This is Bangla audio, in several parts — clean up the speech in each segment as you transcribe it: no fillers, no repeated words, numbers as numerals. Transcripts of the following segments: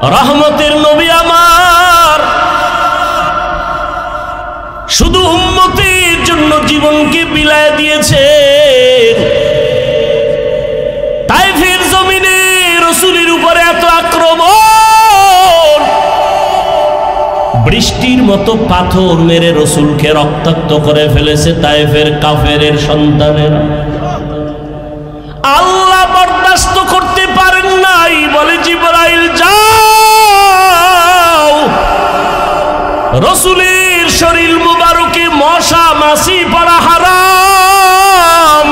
রহমতের নবী আমার শুধু উম্মতের জন্য জীবনকে বিলায় দিয়েছে। তায়েফের জমিনে রাসূলের উপরে এত আক্রমণ, বৃষ্টির মতো পাথর মেরে রাসূলকে রক্তাক্ত করে ফেলেছে তায়েফের কাফেরের সন্তানেরা। আল্লাহ বরদাস্ত করতে পারেন নাই, বলে জিবরাইল যাও, রাসূলের শরীর মুবারকে মশা মাছি পড়া হারাম,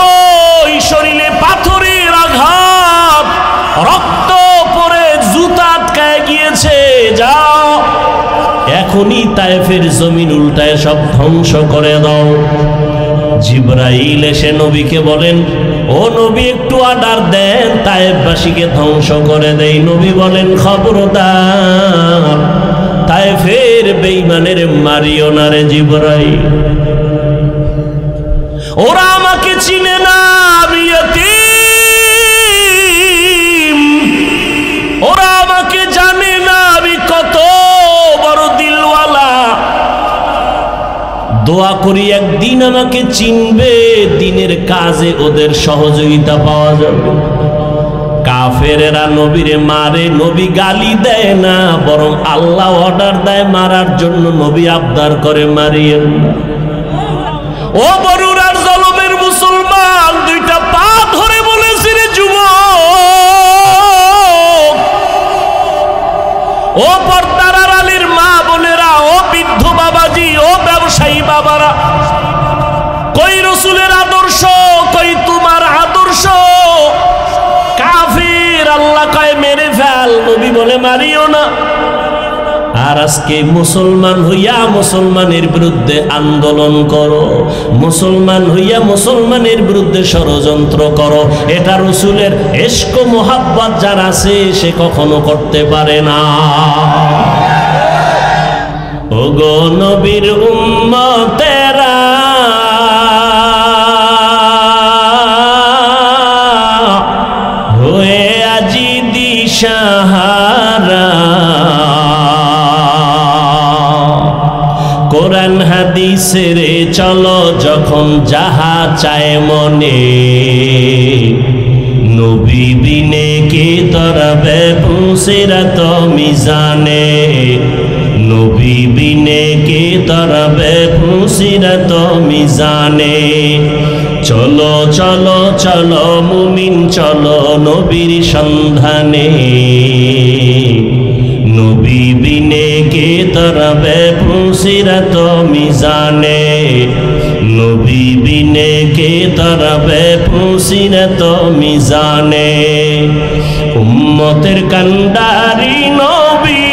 ওই শরীরে পাথরের আঘাত, রক্ত পড়ে জুতা আটকায় গিয়েছে, যাও এখনই তায়েফের জমিন উল্টায় সব ধ্বংস করে দাও। জিবরাইল এসে নবীকে বলেন, ও নবী একটু অর্ডার দেন, তায়েফবাসীকে ধ্বংস করে দেই। নবী বলেন, খবরদার তায়েফের বেঈমানের মারিও না রে জিবরাইল, ওরা আমাকে চিনে না, আমি ইয়তীম, ওরা আমাকে জানে না আমি কত বড় দিলওয়ালা। দোয়া করি একদিন আমাকে চিনবে, দিনের কাজে ওদের সহযোগিতা পাওয়া যাবে। কাফেরেরা নবীরে মারে, নবী গালি দেয় না, বরং আল্লাহ অর্ডার দেয় মারার জন্য। নবী আবদার করে, মারিয়েন না। ও বরুরার জলমের মুসলমান, দুইটা পা ধরে বলেছি রে যুবক, ও পর্দার আড়ালের মা বোনেরা, ও বৃদ্ধ বাবাজি, ও ব্যবসায়ী বাবারা, কই রাসূলের আদর্শ, কই তোমার আদর্শ? কাফির আল্লাহ কয় মেরে ফেল, নবী বলে মারিও না। আর আজকে মুসলমান হইয়া মুসলমানের বিরুদ্ধে আন্দোলন করো, মুসলমান হইয়া মুসলমানের বিরুদ্ধে ষড়যন্ত্র করো, এটা রাসূলের ইশক মোহাব্বত যার আছে সে কখনো করতে পারে না। ওগো নবীর উম্মতেরা, হয়ে আজি দিশাহারা, কোরআন হাদিসের চলো যখন যাহা চায় মনে, নবী বিনে কে তরাবে পুসিরাত মিজানে, নবী বিনে কে তরাবে পুসিরাত মিজানে। চলো চলো চলো মুমিন চলো নবীর সন্ধানে, নবী বিনে কে তরাবে পুসিরাত মিজানে, নবী বিনে কে তরাবে পুসিরাত মিজানে। উম্মতের কান্ডারি নবী,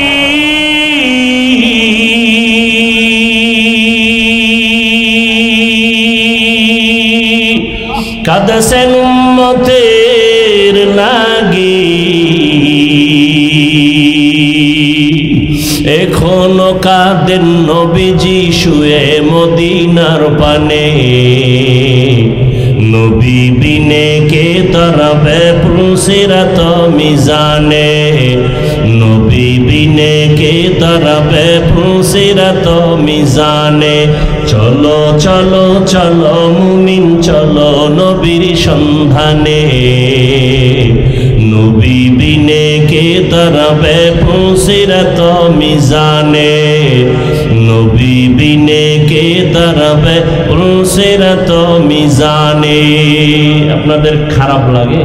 কাঁদছেন উম্মতের লাগি, এখনো কাঁদেন নবীজি শুয়ে মদিনার পানে, নবী বিনে কে তরাবে পুসিরাত মিজানে, নবী বিনে কে তরাবে পুসিরাত মিজানে। চলো চলো চলো মুমিন চলো নবীর সন্ধানে, নবী বিনে কে তরাবে পুসিরাত মিজানে, নবী বিনে কে তরাবে পুসিরাত মিজানে। আপনাদের খারাপ লাগে?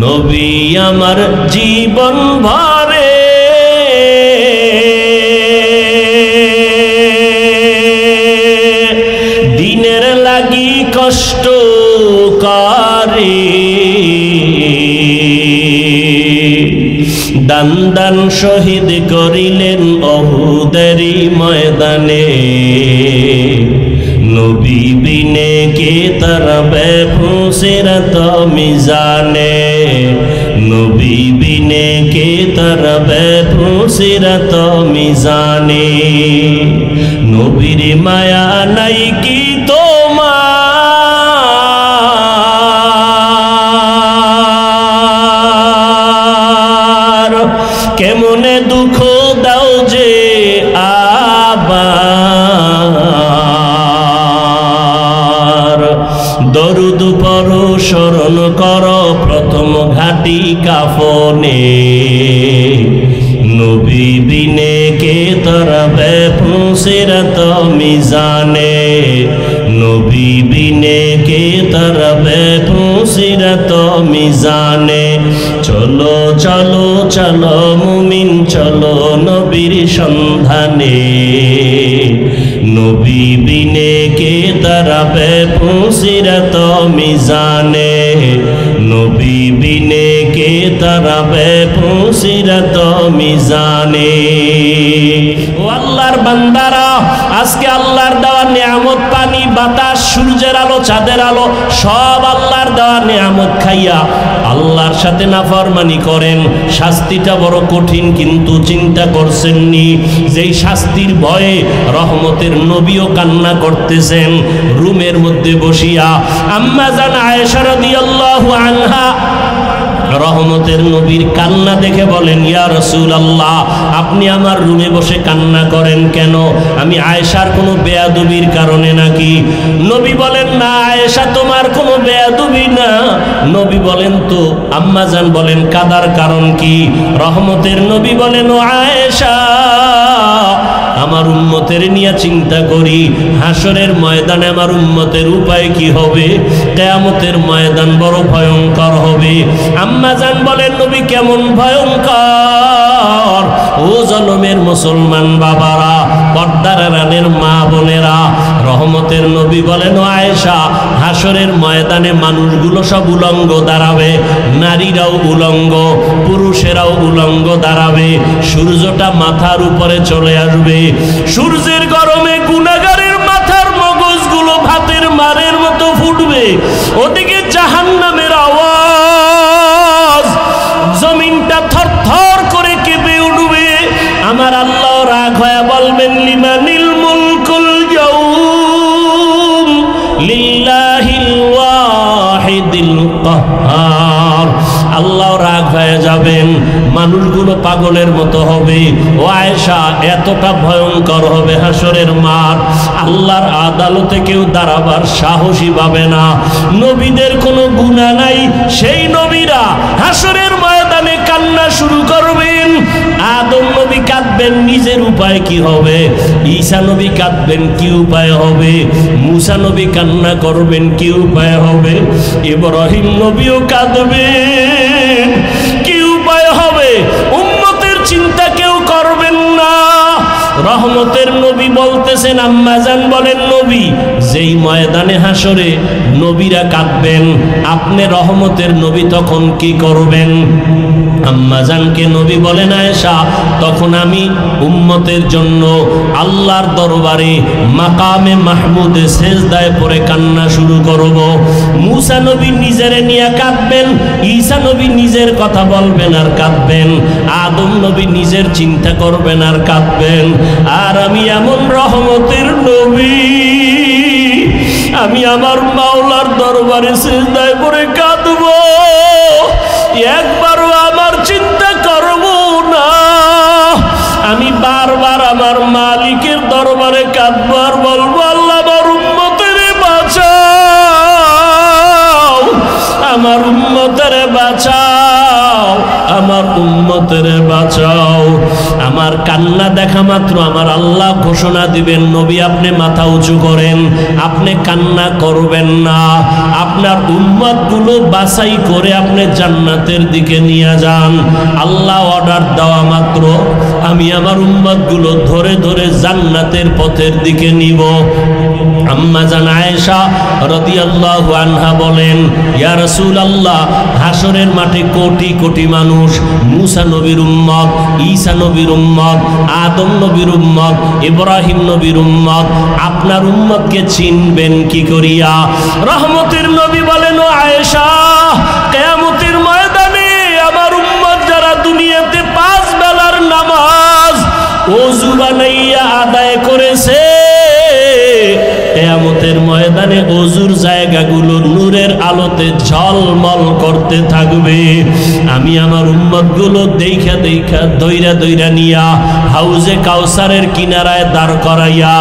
নবী আমার জীবন ভরে দিনের লাগি কষ্ট করে, দান দান শহীদ করিলেন উহুদেরই ময়দানে, নবী বিনে কে তরাবে পুসিরাত মিজানে, নবী বিনে কে তরাবে পুসিরাত মিজানে। নবীর মায়া নাই কি তোমার, কেমনে দুঃখ দাও যে আবার। দরুদ পড়ো স্মরণ করো প্রথম ঘাটি কাফনে, নবী বিনে কে তরবে পুসিরত মিজানে, নবী বিনে কে তরবে পুসিরত মিজানে। চলো চলো চলো মুমিন চলো নবীর সন্ধানে, নবী বিনে কে তরবে পুসিরত মিজানে, নবী বিনে কে তরবে পুসিরত মিজানে। ও আল্লাহর বান্দারা, আজকে আল্লাহর দেওয়া নিয়ামত পানি বাতাস সূর্যের আলো চাঁদের আলো সব আল্লাহর দেওয়া নিয়ামত খাইয়া আল্লাহর সাথে নাফরমানি করেন। শাস্তিটা বড় কঠিন, কিন্তু চিন্তা করছেননি যেই শাস্তির ভয়ে রহমতের নবীও কান্না করতেছেন রুমের মধ্যে বসিয়া। আম্মা জান আয়েশা রাদিয়াল্লাহু আনহা রহমতের নবীর কান্না দেখে বলেন, ইয়া রাসূলুল্লাহ, আপনি আমার রুমে বসে কান্না করেন কেন? আমি আয়েশার কোনো বেয়াদবির কারণে নাকি? নবী বলেন, না আয়েশা তোমার কোনো বেয়াদবি না। নবী বলেন, তো আম্মা জান বলেন কাদার কারণ কি? রহমতের নবী বলেন, ও আয়েশা, আমার উম্মতের নিয়ে চিন্তা করি। হাসরের ময়দানে আমার উম্মতের উপায় কি হবে? কিয়ামতের ময়দান বড় ভয়ঙ্কর হবে। আম্মা জান বলেন, নবী কেমন ভয়ঙ্কর? ও জনমের মুসলমান বাবারা, পর্দার আড়ালের মা বোনেরা, রহমতের নবী বলেন, ও আয়েশা, হাসরের ময়দানে মানুষগুলো সব উলঙ্গ দাঁড়াবে, নারীরাও উলঙ্গ, পুরুষেরাও উলঙ্গ দাঁড়াবে। সূর্যটা মাথার উপরে চলে আসবে। সূর্যের গরমে গুনাহগারের মাথার মগজগুলো ভাতের মারের মতো ফুটবে। ওদিকে জাহান্নামের আওয়াজ, জমিনটা থরথর করে কেঁপে উঠবে। আমার আল্লাহ রাগ হয়ে বলবেন, লিমানিল মুলকুল ইয়াউম লিল্লাহিল ওয়াহিদিল কাহ্হার। আল্লাহ রাগ হয়ে যাবেন, মানুষগুলো পাগলের মতো হবে। ও আয়েশা, এতটা ভয়ঙ্কর হবে হাসরের মাঠ, আল্লাহর আদালতে কেউ দাঁড়াবার সাহসী পাবে না। নবীদের কোনো গুনাহ নাই, সেই নবীরা হাসরের ময়দানে কান্না শুরু করবেন। আদম নবী কাঁদবেন, নিজের উপায় কি হবে? ঈসা নবী কাঁদবেন, কি উপায় হবে? মুসা নবী কান্না করবেন, কি উপায় হবে? ইব্রাহিম নবীও কাঁদবেন, কি উপায় হবে? উম্মতের চিন্তা কেউ করবেন না। রহমতের নবী বলতেছেন, আম্মা জান বলেন, নবী যেই ময়দানে হাসরে নবীরা কাঁদবেন, আপনি রহমতের নবী তখন কি করবেন? আম্মা জানকে নবী বলেন, আয়েশা, তখন আমি উম্মতের জন্য আল্লাহর দরবারে মাকামে মাহমুদে সেজদায় পড়ে কান্না শুরু করব। মুসা নবী নিজের নিয়ে কাঁদবেন, ঈসা নবী নিজের কথা বলবেন আর কাঁদবেন, আদম নবী নিজের চিন্তা করবেন আর কাঁদবেন। আর আমি এমন রহমতের নবী, আমি আমার মাওলার দরবারে সিজদায় পড়ে কাঁদব, একবারও আমার চিন্তা করব না। আমি বারবার আমার মালিকের দরবারে কাঁদব আর বলবো, আল্লাহ আমার উম্মতের বাঁচাও, আমার উম্মতের বাঁচাও, আমার উম্মতের বাঁচাও। আমার কান্না দেখা মাত্র আমার আল্লাহ ঘোষণা দিবেন, নবী আপনি মাথা উঁচু করেন, আপনি কান্না করবেন না, আপনার উম্মতগুলো বাছাই করে আপনি জান্নাতের দিকে নিয়ে যান। আল্লাহ অর্ডার দেওয়া মাত্র আমি আমার উম্মতগুলো ধরে ধরে জান্নাতের পথের দিকে নিব। আম্মা জান আয়েশা রাদিয়াল্লাহু আনহা বলেন, ইয়া রাসূলুল্লাহ, হাসরের মাঠে কোটি কোটি মানুষ, মুসা নবীর উম্মত, ঈসা নবীর উম্মত, আদম নবীর উম্মত, ইব্রাহিম নবীর উম্মত, আপনার উম্মতকে চিনবেন কি করিয়া? রহমতের নবী বলেন, ও আয়েশা, কিয়ামতের ময়দানে আমার উম্মত যারা দুনিয়াতে 5 বেলার নামাজ ওযু বানাইয়া আদায় করেছে, কিয়ামতের ময়দানে ওযুর জায়গাগুলো নূরের আলো আলোতে ঝলমল করতে থাকবে। আমি আমার উম্মতগুলো দেখা দেখা দইরা দইরা নিয়া হাউজে কাউসারের কিনারায় দাঁড় করাইয়া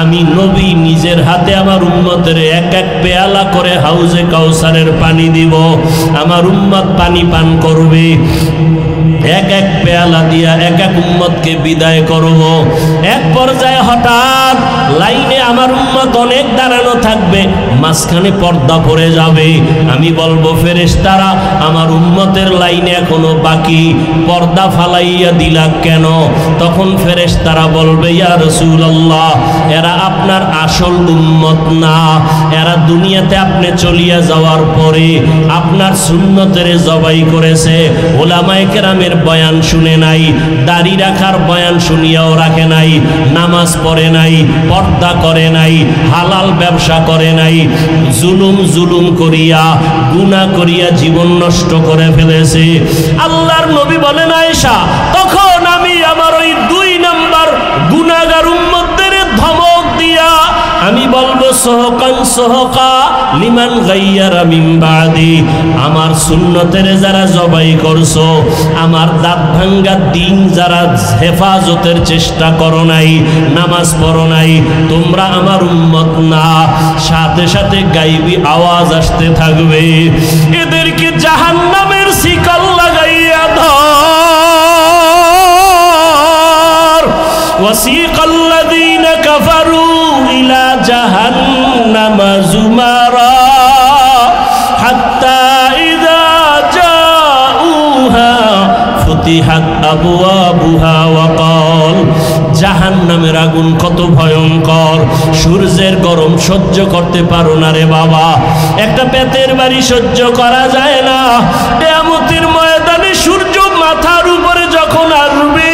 আমি নবী নিজের হাতে আমার উম্মতের এক এক পেয়ালা করে হাউজে কাউসারের পানি দিব। আমার উম্মত পানি পান করবে, এক এক পেয়ালা দিয়া এক এক উম্মতকে বিদায় করব। এক পর্যায়ে হঠাৎ লাইনে আমার উম্মত অনেক দাঁড়ানো থাকবে, মাঝখানে পর্দা পড়ে যাবে। আমি বলবো ফেরেশতারা আমার উম্মতের লাইনে এখনো বাকি, পর্দা ফালাইয়া দিলা কেন? তখন ফেরেশতারা বলবে ইয়া রাসূলুল্লাহ, এরা আপনার আসল উম্মত না, এরা দুনিয়াতে আপনি চলিয়া যাওয়ার পরে আপনার সুন্নতের জবাই করেছে। ওলামায়ে কেরামের বয়ান শুনে নাই, দাড়ি রাখার বয়ান শুনিয়াও রাখে নাই, নামাজ পড়ে নাই, পর্দা করে নাই, হালাল ব্যবসা করে নাই, জুলুম করিয়া গুনাহ করিয়া জীবন নষ্ট করে ফেলেছে। আল্লাহর নবী বলেন আয়েশা, তখন আমি আমার ওই 2 নাম্বার গুনাহগার উম্মতদের ধমক দিয়া আমি বলবো সহকান সহকা লিমান গাইয়ারা মিন বাদি, আমার সুন্নতের যারা জবাই করছো, আমার দাঁত ভাঙ্গা দিন যারা হেফাজতের চেষ্টা করো নাই, নামাজ পড়ো নাই, তোমরা আমার উম্মত না। সাথে সাথে গাইবি আওয়াজ আসতে থাকবে, এদেরকে জাহান্নামের শিকল লাগাইয়া ধর। ওয়াসিকাল্লাযীনা কাফারু ইলা জাহান্নামা যুমারা হাত্তা ইযা জাউহা ফুতিহাত আবওয়াবুহা ওয়া ক্বাল। জাহান্নামের আগুন কত ভয়ঙ্কর, সূর্যের গরম সহ্য করতে পারো না রে বাবা, একটা পেটের বাড়ি সহ্য করা যায় না। কিয়ামতের ময়দানে সূর্য মাথার উপরে যখন আসবে,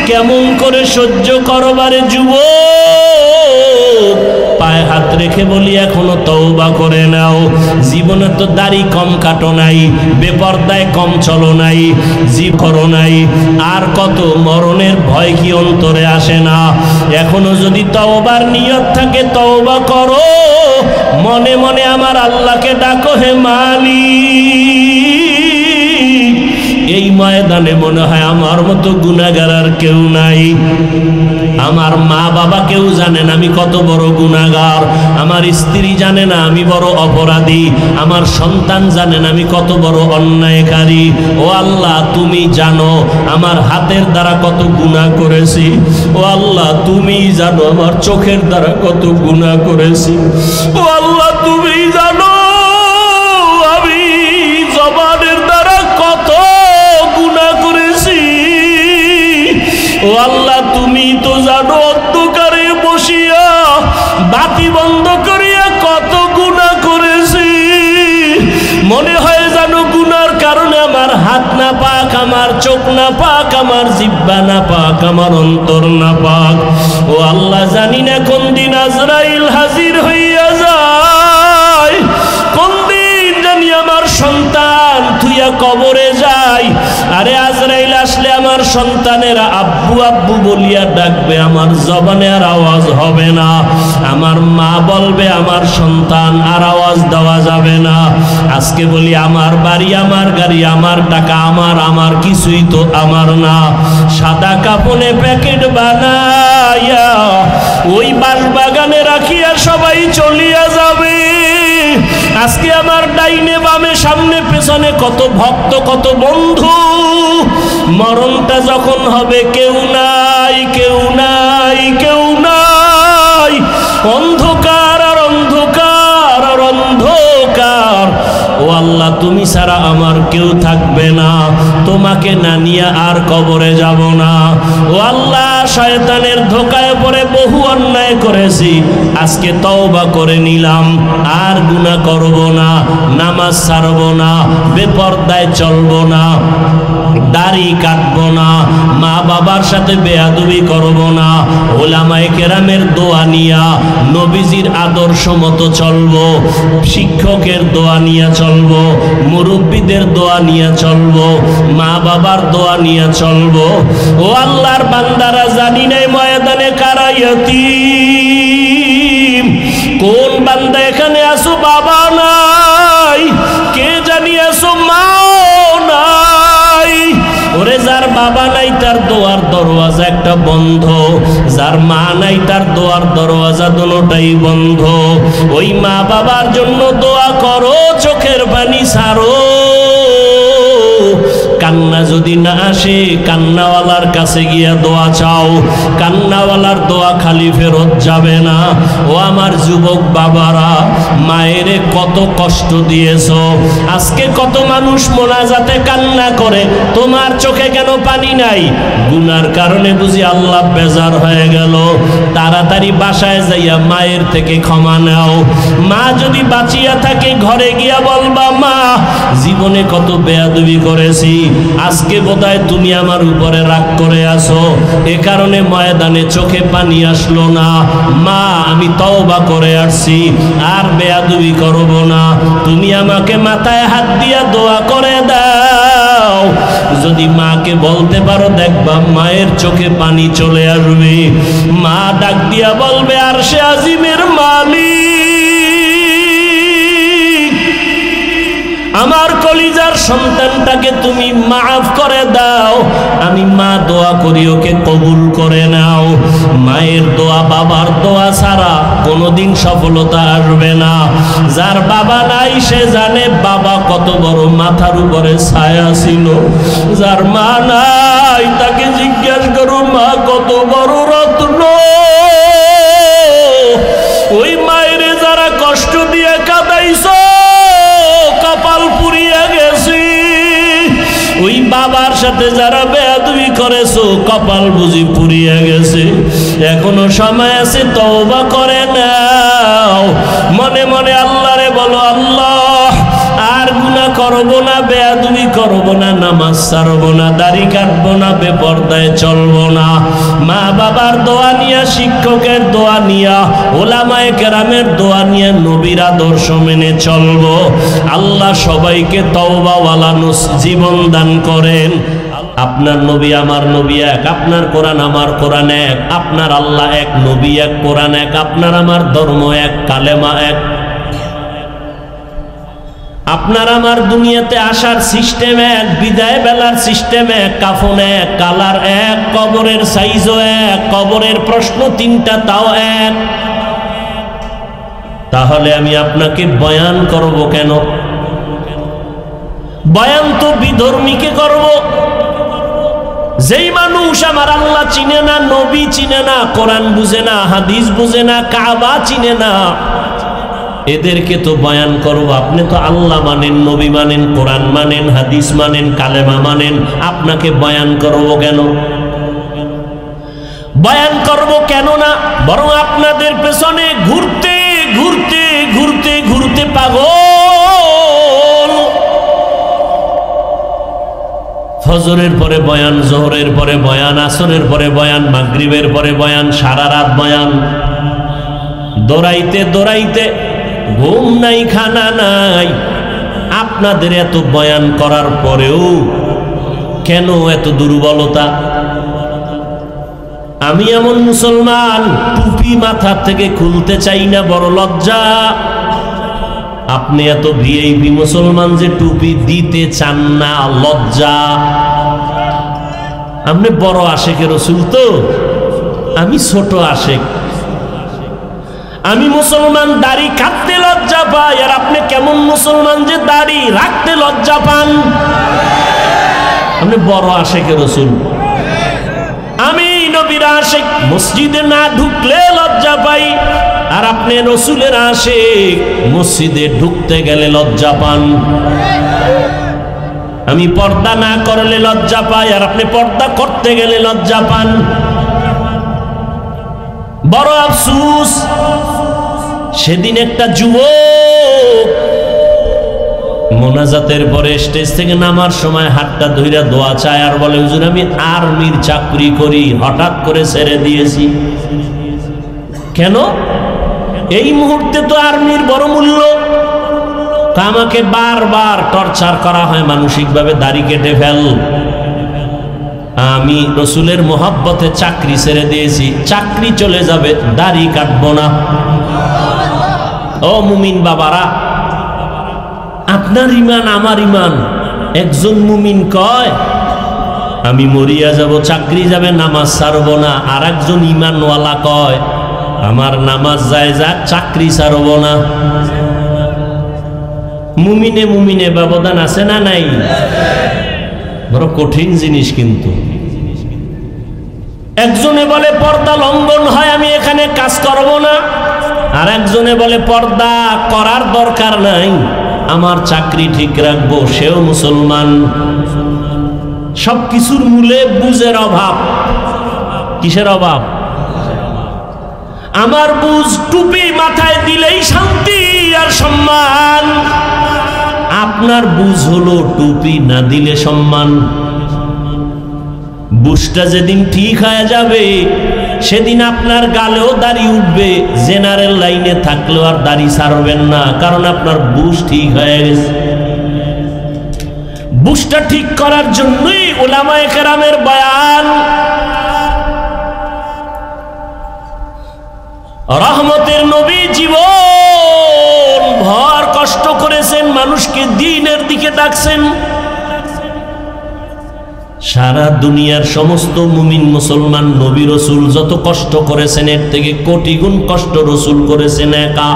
কেমন করে সহ্য করবারে যুবক? পায়ে হাত রেখে বলি এখনো তওবা করে নাও। জীবনে তো দাড়ি কম কাটো নাই, বেপরদায় কম চলো নাই, জীব করো নাই, আর কত মরণের ভয় কি অন্তরে আসে না? এখনো যদি তওবার নিয়ত থাকে তওবা করো, মনে মনে আমার আল্লাহকে ডাকো, হে মালিক। এই ময়দানে মনে হয় আমার মতো গুনাহগার আর কেউ নাই। আমার মা বাবা কেউ জানে না আমি কত বড় গুনাহগার, আমার স্ত্রী জানে না আমি বড় অপরাধী, আমার সন্তান জানে না আমি কত বড় অন্যায়কারী। ও আল্লাহ, তুমি জানো আমার হাতের দ্বারা কত গুনাহ করেছি। ও আল্লাহ, তুমি জানো আমার চোখের দ্বারা কত গুনাহ করেছি। ও আল্লাহ, তুমি জানো আমি জবানের দ্বারা কত গুনাহ করেছি। ও আল্লাহ, তুমি তো জানো অন্ধকারে বসিয়া বাতি বন্ধ করিয়া কত গুনাহ করেছি। মনে হয় জানো গুনার কারণে আমার হাত না পাক, আমার চোখ না পাক, আমার জিহ্বা না পাক, আমার অন্তর না পাক। ও আল্লাহ, জানি না কোন দিন আজরাইল হাজির হইয়া যায়, কোন দিন জানি আমার সন্তান থুইয়া কবরে যায়। আরে আজরাইল আসলে আমার সন্তানেরা আব্বু আব্বু বলিয়া ডাকবে, আমার জবানে আর আওয়াজ হবে না। আমার মা বলবে আমার সন্তান, আর আওয়াজ দেওয়া যাবে না। আজকে বলি আমার বাড়ি, আমার গাড়ি, আমার টাকা, আমার কিছুই তো আমার না। সাদা কাপড়ে প্যাকেট বানাইয়া ওই বাঁশবাগানে রাখিয়া সবাই চলিয়া যাবে। আজকে আমার ডাইনে বামে সামনে পেছনে কত ভক্ত, কত বন্ধু। মরণটা যখন হবে কেউ নাই, কেউ নাই, কেউ নাই, অন্ধকার আর অন্ধকার আর অন্ধকার। ও আল্লাহ, তুমি ছাড়া আমার কেউ থাকবে না, তোমাকে না নিয়ে আর কবরে যাব না। ও আল্লাহ, শয়তানের ধোকায় পড়ে বহু অন্যায় করেছি, আজকে তওবা করে নিলাম, আর গুনাহ করব না, নামাজ ছাড়ব না, বেপরদায় চলব না, দাড়ি কাটবো না, মা বাবার সাথে বেয়াদবি করব না, ওলামায়ে কেরামের দোয়া নিয়া নবীজির আদর্শ মতো চলবো, শিক্ষকের দোয়া নিয়ে চলবো, মুরব্বীদের দোয়া নিয়ে চলবো, মা বাবার দোয়া নিয়ে চলবো। ও আল্লাহর বান্দারা, জানি নাই ময়দানে কারা ইয়াতীম, কোন বান্দা এখানে আসো বাবা না নাই, তার দোয়ার দরওয়াজা দোনোটাই বন্ধ। ওই মা বাবার জন্য দোয়া করো, চোখের পানি ছাড়ো। কান্না যদি না আসে, কান্নাওয়ালার কাছে গিয়া দোয়া চাও। কান্নাওয়ালার দোয়া খালি ফেরত যাবে না। ও আমার যুবক বাবারা, মায়েরে কত কষ্ট দিয়েছো। আজকে কত মানুষ মোনাজাতে কান্না করে, তোমার চোখে কেন পানি নাই? গুনার কারণে বুঝি আল্লাহ বেজার হয়ে গেল। তাড়াতাড়ি বাসায় যাইয়া মায়ের থেকে ক্ষমা নাও। মা যদি বাঁচিয়া থাকে, ঘরে গিয়া বলবা, মা জীবনে কত বেয়াদবি করেছি, আজকে বোধহয় তুমি আমার উপরে রাগ করে আছো, এ কারণে ময়দানে চোখে পানি আসলো না। মা আমি তওবা করে আসছি, আর বেয়াদবি করব না। তুমি আমাকে মাথায় হাত দিয়া দোয়া করে দাও। যদি মাকে বলতে পারো, দেখবা মায়ের চোখে পানি চলে আসবে। মা ডাক দিয়া বলবে, আরশে আজিমের মালিক, আমার কলিজার সন্তানটাকে তুমি মাফ করে দাও। আমি মা দোয়া করি, ওকে কবুল করে নাও। মায়ের দোয়া, বাবার দোয়া ছাড়া কোনোদিন সফলতা আসবে না। যার বাবা নাই সে জানে বাবা কত বড় মাথার উপরে ছায়া ছিল। যার মা নাই তাকে জিজ্ঞাসা করো, মা কত বড় রত্ন। ওই মায়ের যারা কষ্ট দিয়ে কাঁদাইছো, কপাল পুড়িয়া গেছি। ওই বাবার সাথে যারা বেয়াদবি করেছো, কপাল বুঝি পুড়িয়া গেছে। এখনো সময় আছে, তওবা করে নাও। মনে মনে আল্লাহরে বলো, আল্লাহ আর গুনাহ করব না, বেয়াদবি করব না, নামাজ ছাড়ব না, দাড়ি কাটবো না, বেপরদায় চলবো না। মা বাবার দোয়া নিয়া, শিক্ষকের দোয়া নিয়া, ওলামায়ে কেরামের দোয়া নিয়ে নবীর আদর্শ মেনে চলবো। আল্লাহ সবাইকে তওবাওয়ালা জীবন দান করেন। আপনার নবী আমার নবী এক, আপনার কোরআন আমার কোরআন এক, আপনার আল্লাহ এক, নবী এক, কোরআন এক, আপনার আমার ধর্ম এক, কালেমা এক। আপনার আমার দুনিয়াতে আসার সিস্টেম এক, বিদায় বেলার সিস্টেম এক, কাফন এক, কালার এক, কবরের সাইজও এক, কবরের প্রশ্ন তিনটা তাও এক। তাহলে আমি আপনাকে বয়ান করব কেন? বয়ান তো বিধর্মীকে করব। যেই মানুষ আমার আল্লাহ চিনে না, নবী চিনে না, কোরআন বুঝে না, হাদিস বুঝে না, কাবা চিনে না, এদেরকে তো বয়ান করব। আপনি তো আল্লাহ মানেন, নবী মানেন, কোরআন মানেন, হাদিস মানেন, কালেমা মানেন, আপনাকে বয়ান করব কেন? বয়ান করব কেন না, বরং আপনাদের পেছনে ঘুরতে ঘুরতে ঘুরতে ঘুরতে পাগল। ফজরের পরে বয়ান, জোহরের পরে বয়ান, আসরের পরে বয়ান, মাগরিবের পরে বয়ান, সারা রাত বয়ান, দৌড়াইতে দৌড়াইতে ঘুম নাই, খানা নাই। আপনাদের এত বয়ান করার পরেও কেন এত দুর্বলতা? আমি এমন মুসলমান, টুপি মাথা থেকে খুলতে চাই না, বড় লজ্জা। আপনি এত ভিআইপি মুসলমান যে টুপি দিতে চান না, লজ্জা। আপনি বড় আশেকের রাসূল তো, আমি ছোট আশেক। আমি মুসলমান, দাড়ি কাটতে লজ্জা পাই, আর আপনি কেমন মুসলমান যে দাড়ি রাখতে লজ্জা পান? আপনি বড় আশেকের রাসূল। আমি নবীর আশেক, মসজিদে না ঢুকলে লজ্জা পাই, আর আপনি রাসূলের আশেক, মসজিদে ঢুকতে গেলে লজ্জা পান। আমি পর্দা না করলে লজ্জা পাই, আর আপনি পর্দা করতে গেলে লজ্জা পান। বড় আফসোস, সেদিন একটা যুবক মোনাজাতের পরে স্টেজ থেকে নামার সময় হাতটা ধইরা দোয়া চায়, আর বলে, হুজুর আমি আর্মির চাকরি করি, হঠাৎ করে ছেড়ে দিয়েছি। কেন? এই মুহূর্তে তো আর্মির বড় মূল্য। আমাকে বারবার টর্চার করা হয় মানসিকভাবে, দাড়ি কেটে ফেল। আমি রাসূলের মোহাব্বতে চাকরি ছেড়ে দিয়েছি, চাকরি চলে যাবে, দাড়ি কাটবো না। ও মুমিন বাবারা, আপনার ইমান আমার ইমান। একজন মুমিন কয়, আমি মরিয়া যাব, চাকরি যাবে, নামাজ ছাড়ব না। আর একজন ইমানওয়ালা কয় আমার নামাজ যায় যাক, চাকরি ছাড়ব না। মুমিনে মুমিনে ব্যবধান আছে না নাই? বড় কঠিন জিনিস। কিন্তু একজনে বলে পর্দা লঙ্ঘন হয়, আমি এখানে কাজ করব না। আর একজনে বলে পর্দা করার দরকার নাই, আমার চাকরি ঠিক রাখবো, সেও মুসলমান। সবকিছুর মূলে বুঝের অভাব। কিসের অভাব? আমার বুঝ টুপি মাথায় দিলেই শান্তি আর সম্মান, আপনার বুঝ হলো টুপি না দিলে সম্মান। বুঝটা যেদিন ঠিক হয়ে যাবে সেদিন আপনার গালেও দাড়ি উঠবে, জেনারেল লাইনে থাকলেও আর দাড়ি ছাড়বেন না, কারণ আপনার বুঝ ঠিক হয়ে গেছে। বুঝটা ঠিক করার জন্যই উলামায়ে কেরামের বয়ান। রহমতের নবী জীবন ভর কষ্ট করেছেন, মানুষকে দ্বীনের দিকে ডাকছেন। সারা দুনিয়ার সমস্ত মুমিন মুসলমান নবী রসুল যত কষ্ট করেছেন এর থেকে কোটি গুণ কষ্ট রসুল করেছেন একা।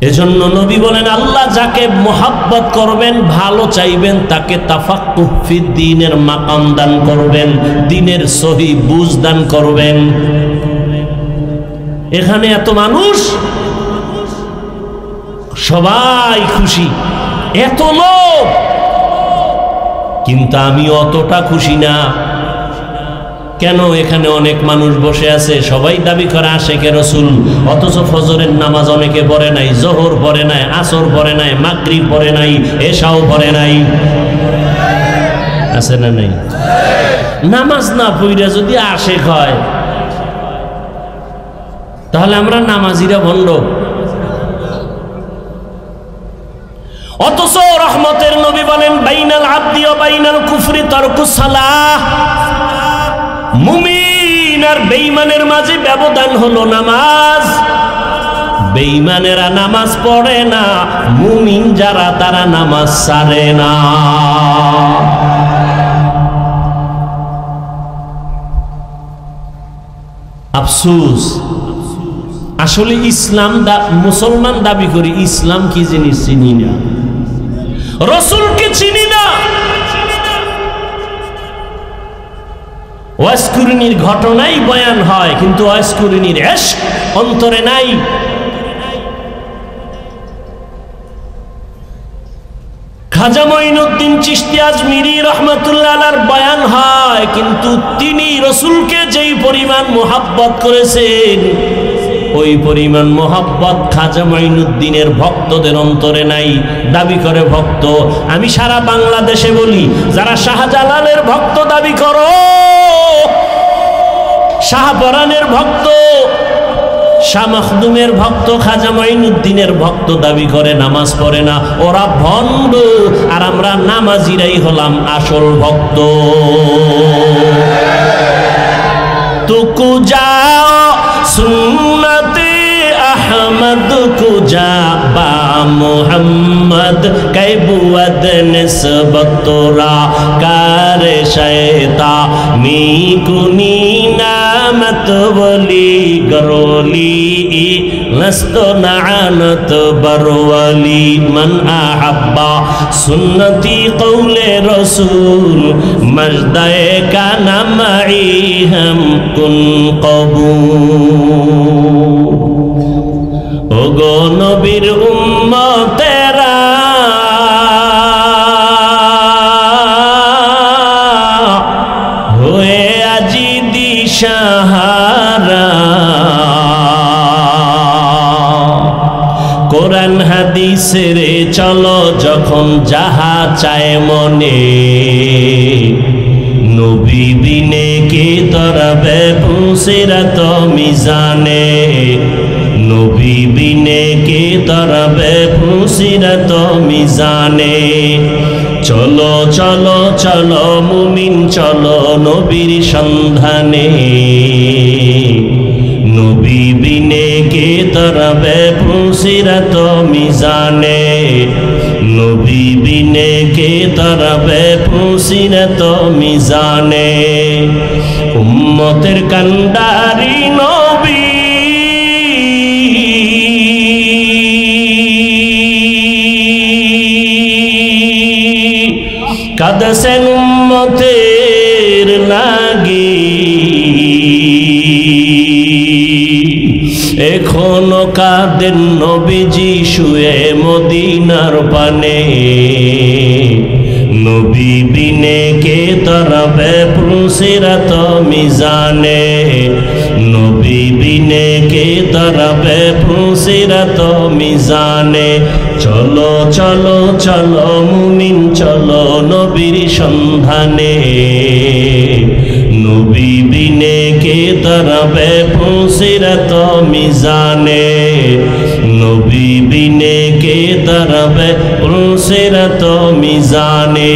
এজন্য নবী বলেন আল্লাহ যাকে মোহাব্বত করবেন, ভালো চাইবেন, তাকে তাফাক্কুহ ফিদ দ্বীনের মাকাম দান করবেন, দ্বীনের সহি বুঝ দান করবেন। এখানে এত মানুষ, সবাই খুশি, এত লোক, কিন্তু আমি অতটা খুশি না। কেন? এখানে অনেক মানুষ বসে আছে, সবাই দাবি করে আশেকে রসুল, অথচ ফজরের নামাজ অনেকে পড়ে নাই, জোহর পড়ে নাই, আসর পড়ে নাই, মাগরিব পড়ে নাই, এশাও পড়ে নাই। আছে না নাই? নামাজ না পড়া যদি আশেক হয় তাহলে আমরা নামাজিরা ভণ্ড। অথচ রহমতের নবী বলেন বাইনাল আবদি ওয়া বাইনাল কুফরি তারকুস সালাহ। মুমিন আর বেঈমানের মাঝে ব্যবধান হলো নামাজ। বেঈমানেরা নামাজ পড়ে না, মুমিন যারা তারা নামাজ ছাড়ে না। আফসোস, আসলে ইসলাম মুসলমান দাবি করি, ইসলাম কি জিনিস চিনি না, রসুলকে চিনি না। ওয়াজকুরনির ঘটনাই বয়ান হয়, কিন্তু ওয়াজকুরনির ইশক অন্তরে নাই। খাজা মঈনুদ্দিন চিশতি আজমিরি রাহমাতুল্লাহ আলাইহির বয়ান হয়, কিন্তু তিনি রসুলকে যেই পরিমাণ মোহাব্বত করেছেন ওই পরিমাণ মোহাব্বত খাজা মঈনুদ্দিনের ভক্তদের অন্তরে নাই। দাবি করে ভক্ত। আমি সারা বাংলাদেশে বলি, যারা শাহজালালের ভক্ত দাবি করো, শাহপরানের ভক্ত, শাহ মখদুমের ভক্ত, খাজা মঈনুদ্দিনের ভক্ত দাবি করে, নামাজ পড়ে না, ওরা ভণ্ড। আর আমরা নামাজিরাই হলাম আসল ভক্ত। তুকু যাও সুন্নতে আহমদ কুজা বা মোহাম্মদ কৈবুয়দ নিসবতরা কারে শয়তা মি কুনি নামত বলি গরলি লস্ত নানত বরওয়ালি মান আহাব্বা সুন্নতি কৌলে রসুল মজদায়ে কানা মাই হাম কুন কবুল। ওগো নবীর উম্মতেরা, হয়ে আজি দিশাহারা, কোরআন হাদিসের চলো যখন যাহা চায় মনে, নবী বিনে কে তরবে পুসিরাত মিজানে, নবী বিনে কে তরবে পুসিরাত মিজানে। চলো চলো চলো মুমিন চলো নবীর সন্ধানে, নবী বিনে কে তরবে পুসিরাত মিজানে, নবী বিনে কে তারাবে পুসিরত মিজানে উম্মতের কান্ডারি নবী কাঁদছেন উম্মতের লাগি এখনো কাঁদেন নবীজি শুয়ে মদিনার পানে নবী বিনে কে তারাবে পুসিরত মিজানে নবী বিনে কে তারাবে পুসিরত মিজানে চলো চলো চলো মুমিন চলো নবীর সন্ধানে নবী বিনে কে তারাবে পুসিরত মিজানে নবী বিনে কে তারাবে পুসিরত মিজানে।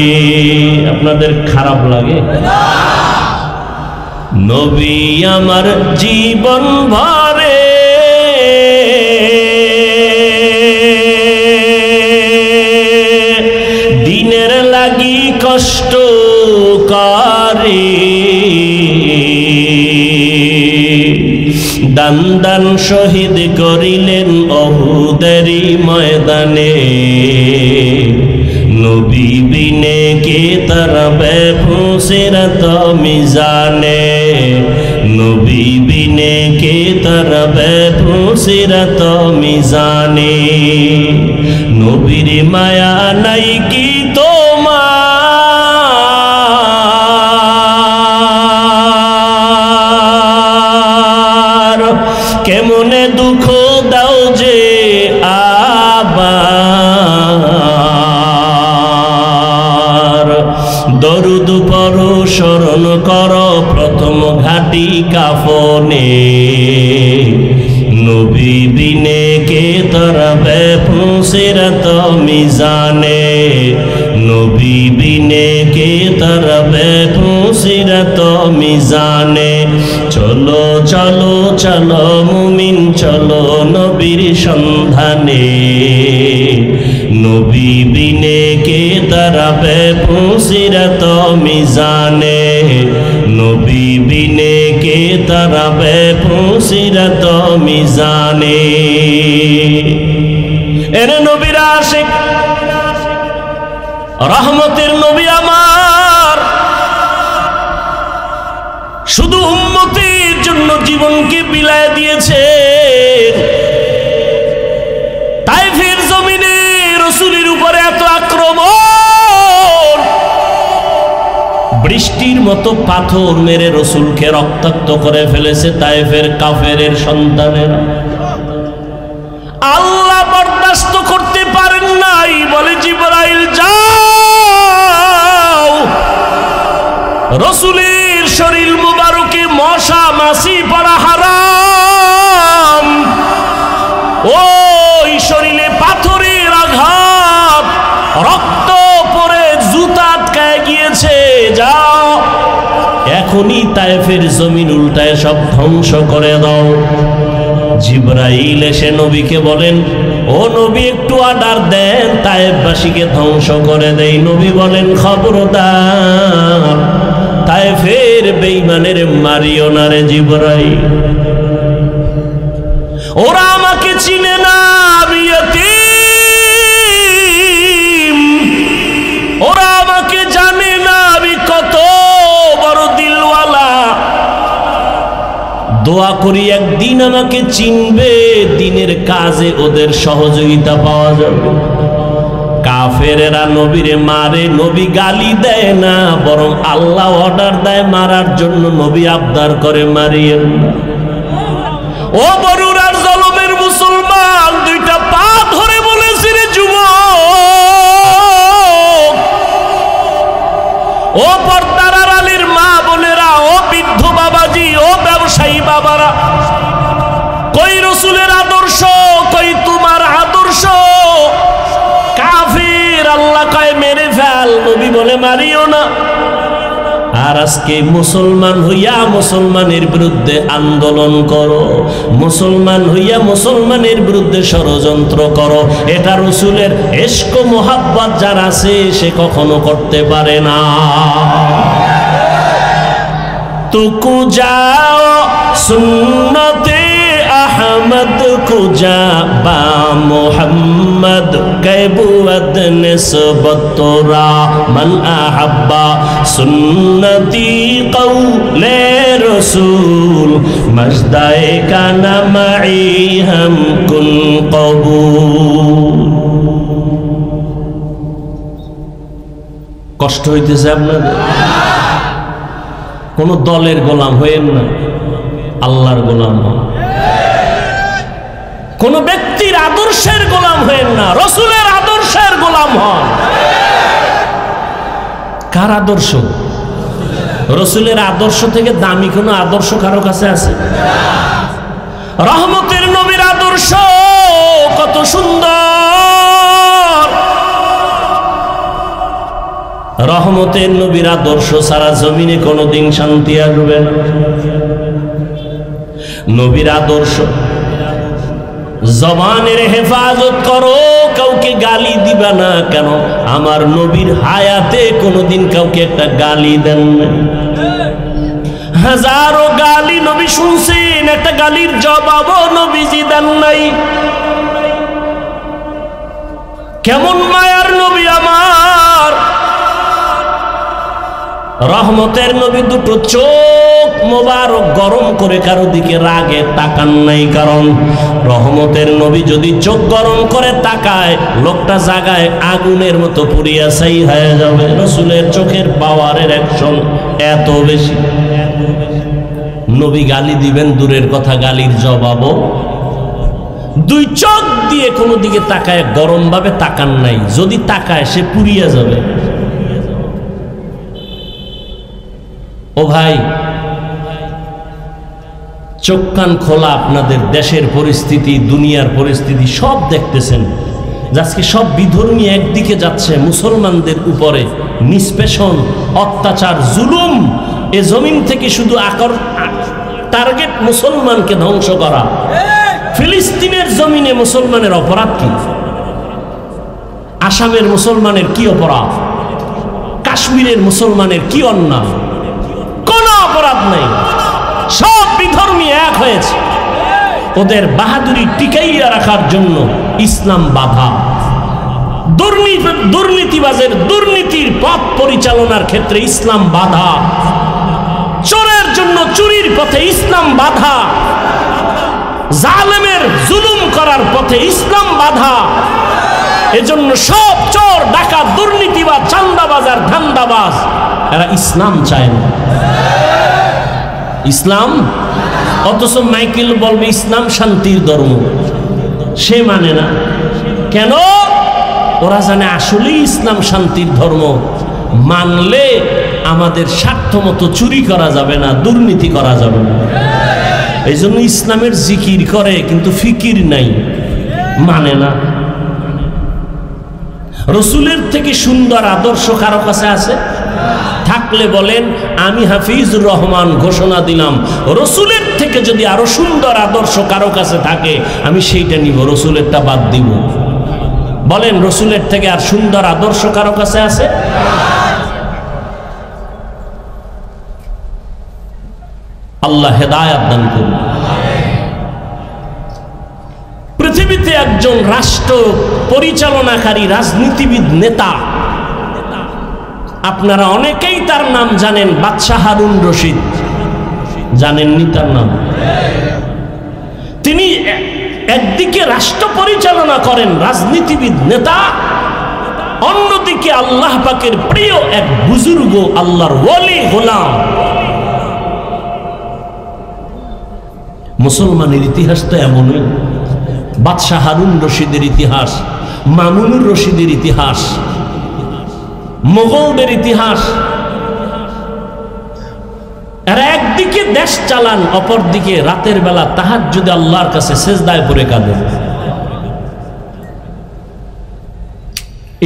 আপনাদের খারাপ লাগে? নবী আমার জীবন ভরে দিনের লাগি কষ্ট করে দান দান শহীদ করিলেন অহুদেরই ময়দানে নবী বিনে কে তারাবে পুসিরত মিজানে নবী বিনে কে তারাবে পুসিরত মিজানে। নবীর মায়া নাই কি তোমার কেমনে দুঃখ দাও যে আবার দরুদ পড়ো স্মরণ করো প্রথম ঘাটি কাফনে নবী বিনে কে তারাবে পুসিরত মিজানে নবী বিনে কে তারাবে পুসিরত মিজানে চলো চলো চলো মুমিন চলো নবীর সন্ধানে নবী বিনে কে তারাবে পুসিরত মিজানে নবী বিনে কে তারাবে পুসিরত মিজানে। এরে নবীর আশিক রহমতের নবী আমার শুধু উম্মতের জন্য জীবনকে বিলায় দিয়েছে। তাইফের জমিনে রাসূলের উপরে এত আক্রমণ বৃষ্টির মতো পাথর মেরে রাসূলকে রক্তাক্ত করে ফেলেছে তাইফের কাফেরের সন্তানেরা। আল্লাহ বরদাস্ত করতে পারেন নাই, বলে জিবরাইল যাও রাসূলের শরীর মুবারকে মশা মাছি পড়া হারাম, ওই শরীরে পাথরের আঘাত রক্ত পড়ে জুতা আটকায় গিয়েছে, যাও এখনই তায়েফের জমিন উল্টায় সব ধ্বংস করে দাও। জিবরাইল এসে নবীকে বলেন, ও নবী একটু অর্ডার দেন তায়েফবাসীকে ধ্বংস করে দেই। নবী বলেন, খবরদার তায়েফের বেঈমানের মারিও না রে জিবরাইল, ওরা আমাকে চিনে না, আমি ইয়তীম, ওরা আমাকে জানে না আমি কত বড় দিলওয়ালা। দোয়া করি একদিন আমাকে চিনবে, দিনের কাজে ওদের সহযোগিতা পাওয়া যাবে। কাফেরেরা নবীরে মারে, নবী গালি দেয় না, বরং আল্লাহ অর্ডার দেয় মারার জন্য। নবী আবদার করে, মারিয়েন না। ও বরুরার জলমের মুসলমান, দুইটা পা ধরে বলেছি রে যুবক, ও পর্দার আড়ালের মা বোনেরা, ও বৃদ্ধ বাবাজি, ও ব্যবসায়ী বাবারা, কই রাসূলের আদর্শ, কই তোমার আদর্শ? কাফির আল্লাহ কয় মেরে ফেল, নবী বলে মারিও না। আর আজকে মুসলমান হইয়া মুসলমানের বিরুদ্ধে আন্দোলন করো, মুসলমান হইয়া মুসলমানের বিরুদ্ধে ষড়যন্ত্র করো, এটা রসুলের ইশক মোহাব্বত যার আছে সে কখনো করতে পারে না। তুকু যাও সুন্নতে আহমদ কুজা বা মোহাম্মদ কৈবুয়ত নিসবত তোরা মান আহাব্বা সুন্নতি কৌলে রসুল মজদায়ে কানা মাই হাম কুন কবুল। কষ্ট হইতেছে আপনাদের? কোন দলের গোলাম হইেন না, আল্লাহর গোলাম হন। কোন ব্যক্তির আদর্শের গোলাম হইেন না, রসুলের আদর্শের গোলাম হন। কার আদর্শ? রসুলের আদর্শ থেকে দামি কোন আদর্শ কারো কাছে আছে? রহমতের নবীর আদর্শ কত সুন্দর! রহমতের নবীর আদর্শ সারা জমিনে কোনোদিন শান্তি আসবে না। নবীর আদর্শ, জবানের হেফাজত করো, কাউকে গালি দিবা না। কেন? আমার নবীর হায়াতে কোনোদিন কাউকে একটা গালি দেন না। হাজারো গালি নবী শুনছেন, একটা গালির জবাবও নবীজি দেন নাই। কেমন মায়ার নবী আমার! রহমতের নবী দুটো চোখ মোবারক গরম করে কারো দিকে রাগে তাকান নাই। কারণ রহমতের নবী যদি চোখ গরম করে তাকায়, লোকটা জাগায় আগুনের মতো পুড়িয়া ছাই হয়ে যাবে। রসুলের চোখের পাওয়ারের অ্যাকশন এত বেশি। নবী গালি দিবেন দূরের কথা, গালির জবাবও দুই চোখ দিয়ে কোনো দিকে তাকায় গরম ভাবে তাকান নাই। যদি তাকায় সে পুড়িয়া যাবে। ও ভাই, চোখ কান খোলা, আপনাদের দেশের পরিস্থিতি, দুনিয়ার পরিস্থিতি সব দেখতেছেন। আজকে সব বিধর্মী একদিকে যাচ্ছে, মুসলমানদের উপরে নিষ্পেষণ, অত্যাচার, জুলুম। এ জমিন থেকে শুধু টার্গেট মুসলমানকে ধ্বংস করা। ফিলিস্তিনের জমিনে মুসলমানের অপরাধ কি? আসামের মুসলমানের কি অপরাধ? কাশ্মীরের মুসলমানের কি অন্যায়? কোনো অপরাধ নেই। সব বিধর্মী এক হয়েছে। ওদের বাহাদুরি টিকাইয়া রাখার জন্য ইসলাম বাধা। দুর্নীতিবাজের দুর্নীতির পথ পরিচালনার ক্ষেত্রে ইসলাম বাধা। চোরের জন্য চুরির পথে ইসলাম বাধা। জালেমের জুলুম করার পথে ইসলাম বাধা। এজন্য সব চোর, ডাকাত, দুর্নীতিবাজ, চান্দাবাজ আর ধান্দাবাজ এরা ইসলাম চায় না। ইসলাম, অথচ মাইকেল বলবে ইসলাম শান্তির ধর্ম, সে মানে না। কেন? ওরা জানে আসলেই ইসলাম শান্তির ধর্ম। মানলে আমাদের স্বার্থ মতো চুরি করা যাবে না, দুর্নীতি করা যাবে না। এই জন্য ইসলামের জিকির করে কিন্তু ফিকির নাই, মানে না। রসুলের থেকে সুন্দর আদর্শ কারো কাছে আছে? থাকলে বলেন, আমি হাফিজুর রহমান ঘোষণা দিলাম, রসুলের থেকে যদি আরো সুন্দর আদর্শ কারো কাছে থাকে আমি সেইটা নিব, রসুলেরটা বাদ দিব। বলেন, রসুলের থেকে আর সুন্দর আদর্শ কারো কাছে আছে? আল্লাহ হেদায়েত দান করুন। পৃথিবীতে একজন রাষ্ট্র পরিচালনাকারী রাজনীতিবিদ, নেতা, আপনারা অনেকেই তার নাম জানেন, বাদশাহ হারুন রশিদ। জানেননি তার নাম? তিনি একদিকে রাষ্ট্র পরিচালনা করেন, রাজনীতিবিদ, নেতা, অন্যদিকে আল্লাহ পাকের প্রিয় এক বুজুর্গ, আল্লাহর ওলি, গোলাম। মুসলমানের ইতিহাস তো এমনই। বাদশাহ হারুন রশিদের ইতিহাস, মামুনুর রশিদের ইতিহাস, মোগলদের ইতিহাস। এরা একদিকে দেশ চালান, অপরদিকে রাতের বেলা তাহাজ্জুদে আল্লাহর কাছে সেজদায় পড়ে কাঁদেন।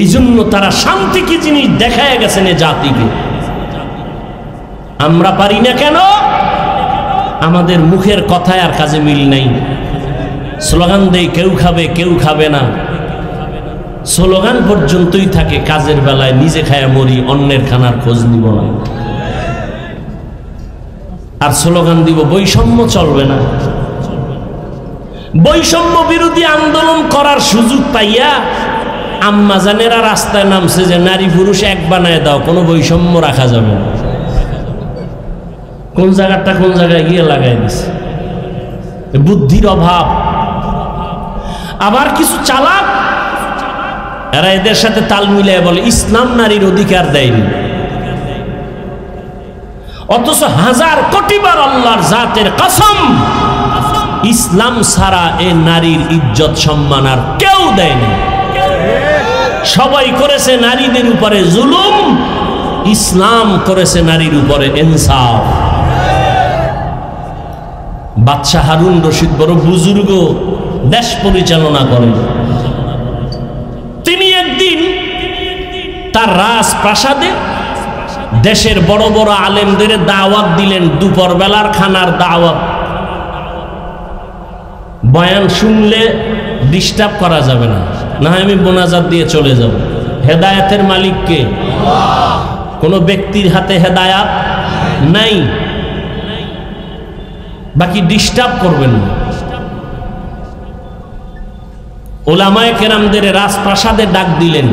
এই জন্য তারা শান্তি কি জিনিস দেখায় গেছেন এ জাতিকে। আমরা পারি না কেন? আমাদের মুখের কথায় আর কাজে মিল নাই। স্লোগান দেই কেউ খাবে কেউ খাবে না, স্লোগান পর্যন্তই থাকে, কাজের বেলায় নিজে খায়া মরি, অন্যের খানার খোঁজ নিব না। আর স্লোগান দিব বৈষম্য চলবে না। বৈষম্য বিরোধী আন্দোলন করার সুযোগ পাইয়া আম্মাজানেরা রাস্তায় নামছে যে নারী পুরুষ এক বানায় দাও, কোনো বৈষম্য রাখা যাবে না। কোন জায়গাটা কোন জায়গায় গিয়ে লাগাই দিছে, বুদ্ধির অভাব। আবার কিছু চালাক এরা এদের সাথে তাল মিলিয়ে বলে ইসলাম নারীর অধিকার দেয়নি, অথচ হাজার কোটিবার আল্লাহর জাতের কসম ইসলাম ছাড়া এ নারীর ইজ্জত সম্মান আর কেউ দেয়নি। সবাই করেছে নারীদের উপরে জুলুম, ইসলাম করেছে নারীর উপরে ইনসাফ। বাদশাহ হারুন রশিদ বড় বুজুর্গ, দেশ পরিচালনা করেন। তিনি একদিন তার রাজপ্রাসাদে দেশের বড় বড় আলেমদের দাওয়াত দিলেন, দুপুর বেলার খানার দাওয়াত। বয়ান শুনলে ডিস্টার্ব করা যাবে না, না হয় আমি মোনাজাত দিয়ে চলে যাব। হেদায়েতের মালিক কে? কোনো ব্যক্তির হাতে হেদায়াত নাই, বাকি ডিস্টার্ব করবেন না। ওলামায়ে কেরামদের রাজপ্রাসাদে ডাক দিলেন,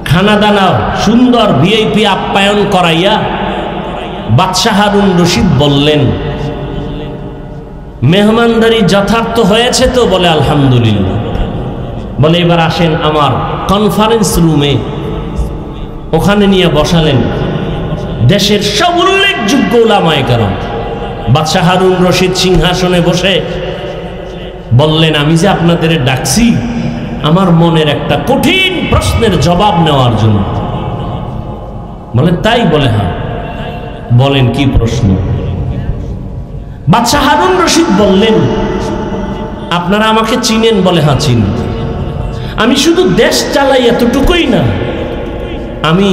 খানা দানা সুন্দর ভিআইপি আপ্যায়ন করাইয়া বাদশাহ হারুন রশিদ বললেন, মেহমানদারি যথার্থ হয়েছে তো? বলে আলহামদুলিল্লাহ। বলে এবার আসেন আমার কনফারেন্স রুমে। ওখানে নিয়ে বসালেন দেশের সব উল্লেখযোগ্য ওলামায়ে কেরাম। বাদশাহ হারুন রশিদ সিংহাসনে বসে বললেন, আমি যে আপনাদের ডাকছি আমার মনের একটা কঠিন প্রশ্নের জবাব নেওয়ার জন্য। বলেন তাই? বলে হ্যাঁ। বলেন কি প্রশ্ন? বাদশাহ হারুন রশিদ বললেন, আপনারা আমাকে চিনেন? বলে হ্যাঁ চিনি। আমি শুধু দেশ চালাই এতটুকুই না, আমি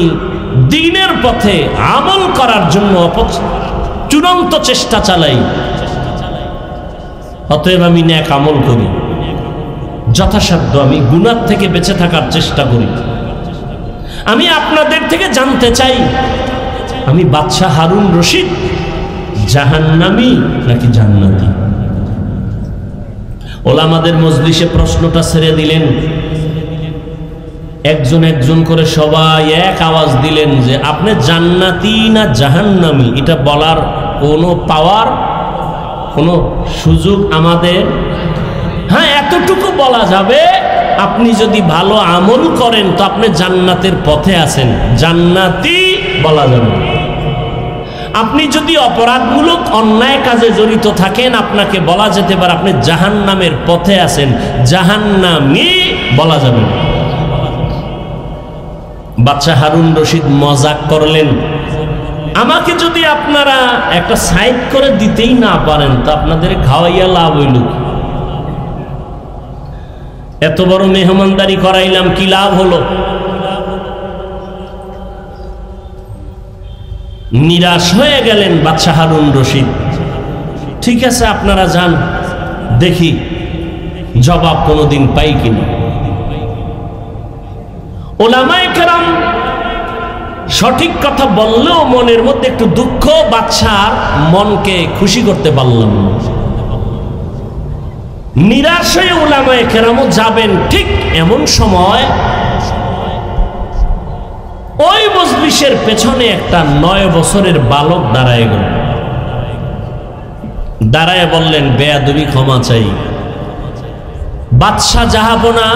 দ্বীনের পথে আমল করার জন্য চূড়ান্ত চেষ্টা চালাই। অতএব আমি নেক আমল করি, যথাসাধ্য আমি গুনাহ থেকে বেঁচে থাকার চেষ্টা করি। আমি আপনাদের থেকে জানতে চাই, আমি বাদশাহ হারুন রশিদ জাহান্নামী নাকি জান্নাতি? ওলামাদের মজলিসে প্রশ্নটা ছেড়ে দিলেন। একজন একজন করে সবাই এক আওয়াজ দিলেন যে আপনি জান্নাতি না জাহান্নামী এটা বলার কোনো পাওয়ার, কোনো সুযোগ আমাদের? হ্যাঁ, এতটুকু বলা যাবে, আপনি যদি ভালো আমল করেন তো আপনি জান্নাতের পথে আছেন, জান্নাতি বলা যাবে। আপনি যদি অপরাধমূলক অন্যায় কাজে জড়িত থাকেন আপনাকে বলা যেতে পারে আপনি জাহান্নামের পথে আছেন, জাহান্নামী বলা যাবে। বাদশাহ হারুন রশিদ মজাক করলেন, আমাকে যদি আপনারা একটা সাইড করে দিতেই না পারেন তো আপনাদের খাওয়াইয়া লাভ হইল? এত বড় মেহমানদারি করাইলাম, কি লাভ হলো? নিরাশ হয়ে গেলেন বাদশাহ হারুন রশিদ। ঠিক আছে আপনারা যান, দেখি জবাব কোনোদিন পাই কিনা। ওলামায়ে কেরাম সঠিক কথা বললেও মনের মধ্যে একটু দুঃখ, বাদশার মনকে খুশি করতে পারলাম না। নিরাশ হয়ে ওলামায়ে কেরামও যাবেন। ঠিক এমন সময় ওই মজলিসের পেছনে একটা 9 বছরের বালক দাঁড়ায় গেল। দাঁড়ায় বললেন, বেয়াদবি ক্ষমা চাই। বাদশাহ জাহাপনা,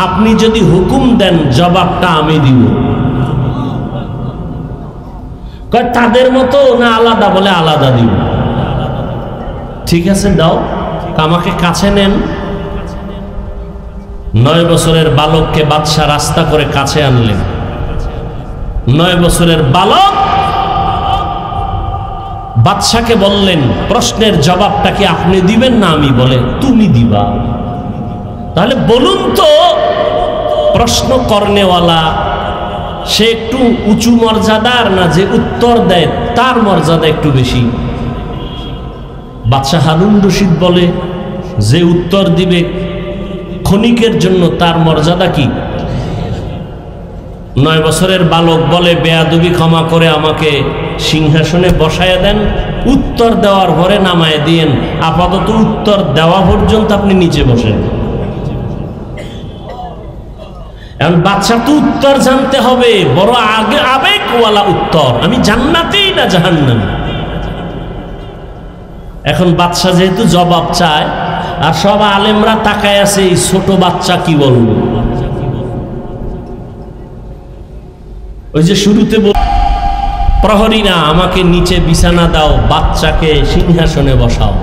আপনি যদি হুকুম দেন জবাবটা আমি দিব। কয় তাদের মতো না আলাদা? বলে আলাদা দিব। ঠিক আছে দাও, আমাকে কাছে নেন। 9 বছরের বালককে বাদশাহ রাস্তা করে কাছে আনলেন। 9 বছরের বালক বাদশাকে বললেন, প্রশ্নের জবাবটা কি আপনি দিবেন না আমি? বলে তুমি দিবা। তাহলে বলুন তো, প্রশ্ন করনেওয়ালা সে একটু উঁচু মর্যাদার, না যে উত্তর দেয় তার মর্যাদা একটু বেশি? বাদশাহ হারুন রশিদ বলে, যে উত্তর দিবে ক্ষণিকের জন্য তার মর্যাদা কি? 9 বছরের বালক বলে, বেয়াদবি ক্ষমা করে আমাকে সিংহাসনে বসায় দেন, উত্তর দেওয়ার পরে নামায় দিয়েন, আপাতত উত্তর দেওয়া পর্যন্ত আপনি নিচে বসেন। এখন বাদশা তো উত্তর জানতে হবে, বড় আগে আবেগওয়ালা উত্তর, আমি জান্নাতি না জাহান্নামী। এখন বাদশা যেহেতু জবাব চায়, আর সব আলেমরা তাকায় আছে এই ছোট বাচ্চা কি বলবো। ওই যে শুরুতে বল, প্রহরীরা আমাকে নিচে বিছানা দাও, বাচ্চাকে সিংহাসনে বসাও।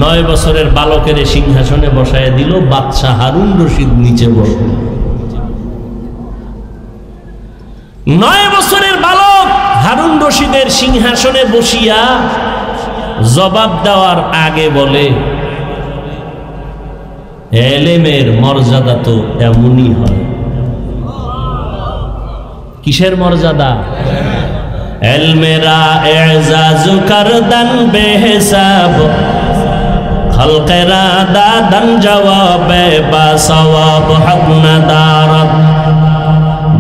9 বছরের বালকের সিংহাসনে বসায় দিল, বাদশা হারুন রশিদ নিচে বসল। 9 বছরের বালক হারুন রশিদের সিংহাসনে বসিয়া জবাব দেওয়ার আগে বলে, এলেমের মর্যাদা তো এমনই হয়। কিসের মর্যাদা? এলমেরা এজাজু করদান বেহিসাব, খলকেরা দাদান জওয়াবে বা সওয়াব হক নাদারত,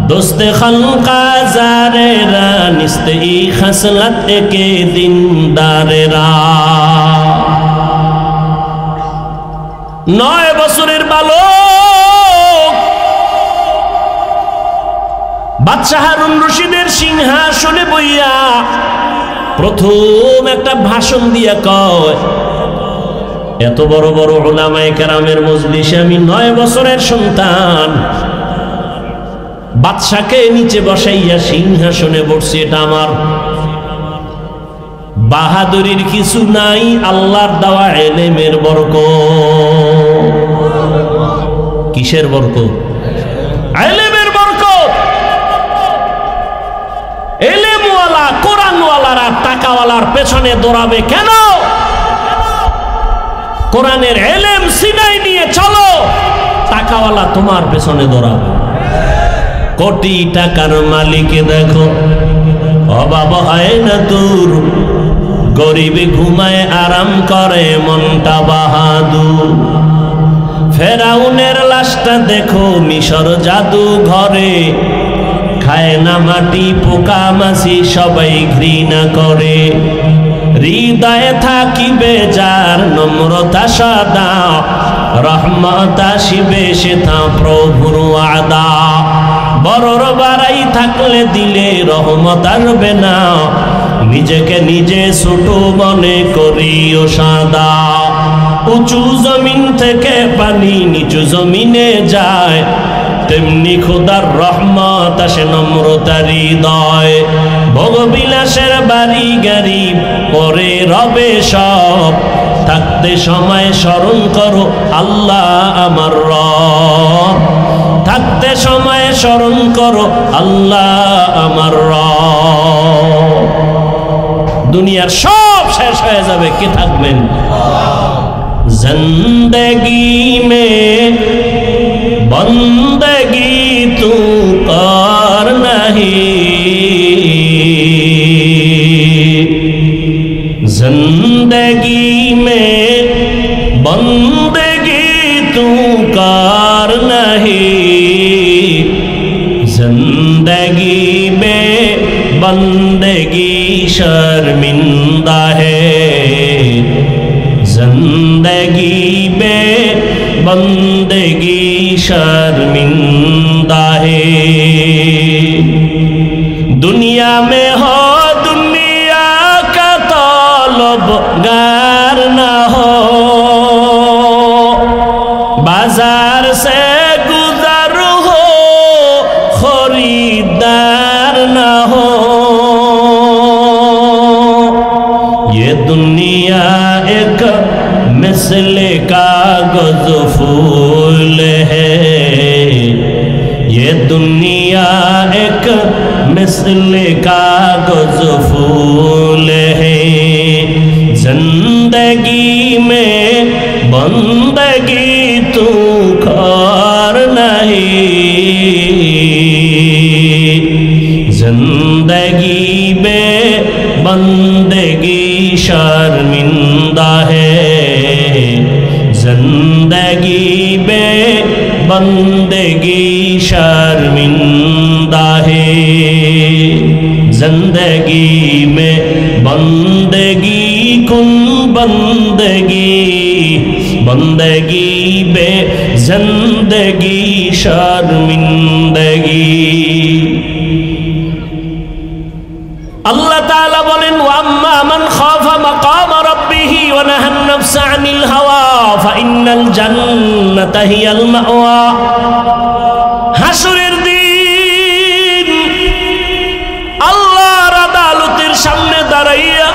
দোস্তে খলকা জারেরা নিস্তে ই খসলত কে দিনদারেরা। 9 বছরের বালক বাদশাহ হারুন রশিদের সিংহাসনে বইয়া প্রথম একটা ভাষণ দিয়া কয়, এত বড় বড় উলামায়ে কেরামের মজলিসে আমি 9 বছরের সন্তান, বাদশাকে নিচে বসাইয়া সিংহাসনে বসছি, এটা আমার বাহাদুরির কিছু নাই, আল্লাহর দেওয়া ইলমের বরকত। কিসের বরকত? ইলমের বরকত। ইলমওয়ালা কোরআনওয়ালারা টাকাওয়ালার পেছনে দৌড়াবে কেন? কোরআনের ইলম সিনাই নিয়ে চলো, টাকাওয়ালা তোমার পেছনে দৌড়াবে। কোটি টাকার মালিক দেখো, অভাব হয় না দূর, গরিবে ঘুমায় আরাম করে মনটা বাহাদুর। ফেরাউনের লাশটা দেখো মিশর জাদু ঘরে, খায় না মাটি পোকা মাছি সবাই ঘৃণা করে। হৃদয়ে থাকিবে যার নম্রতা সদা, রহমত আসিবে সেথা প্রভুর ওয়াদা। বড়র বাড়াই থাকলে দিলে রহমত আসবে না, নিজেকে নিজে ছোট মনে করিও সাদা। উঁচু জমিন থেকে পানি নিচু জমিনে যায়, তেমনি খোদার রহমত আসে নম্রতার হৃদয়। ভোগবিলাসের বাড়ি গাড়ি পরে রবে সব, থাকতে সময় স্মরণ করো আল্লাহ আমার রব। থাকতে সময় স্মরণ করো আল্লাহ আমার রব। দুনিয়ার সব শেষ হয়ে যাবে, কে থাকবেন? জিন্দেগি মে বন্দগি তু কর নাহি, জিন্দেগি মে বন্দগি তু কর নাহি, जिंदगी में बंदगी शर्मिंदा है, जिंदगी में बंदगी शर्मिंदा है। दुनिया में हो दुनिया का तलबगार ना हो, बाजार से खरीदार ना हो। ये दुनिया एक मिसले कागज फूल है, ये दुनिया एक मिसले कागज फूल है। जिंदगी में बंदगी तू कर नहीं, शर्मिंदा है जिंदगी बे बंदगी शर्मिंदा है जिंदगी में बंदगी कुन बंदगी बंदगी बे जिंदगी शर्मिंदगी। अल्लाह ताला बोलेन वअम्मा मन खाफा मकाम रब्बिही व नहा नफ्स अनिल हवा फाइन्नाल जन्नता हियाल मावा। हाशुरेर दिन আল্লাহর আদালতের সামনে দাঁড়াইয়া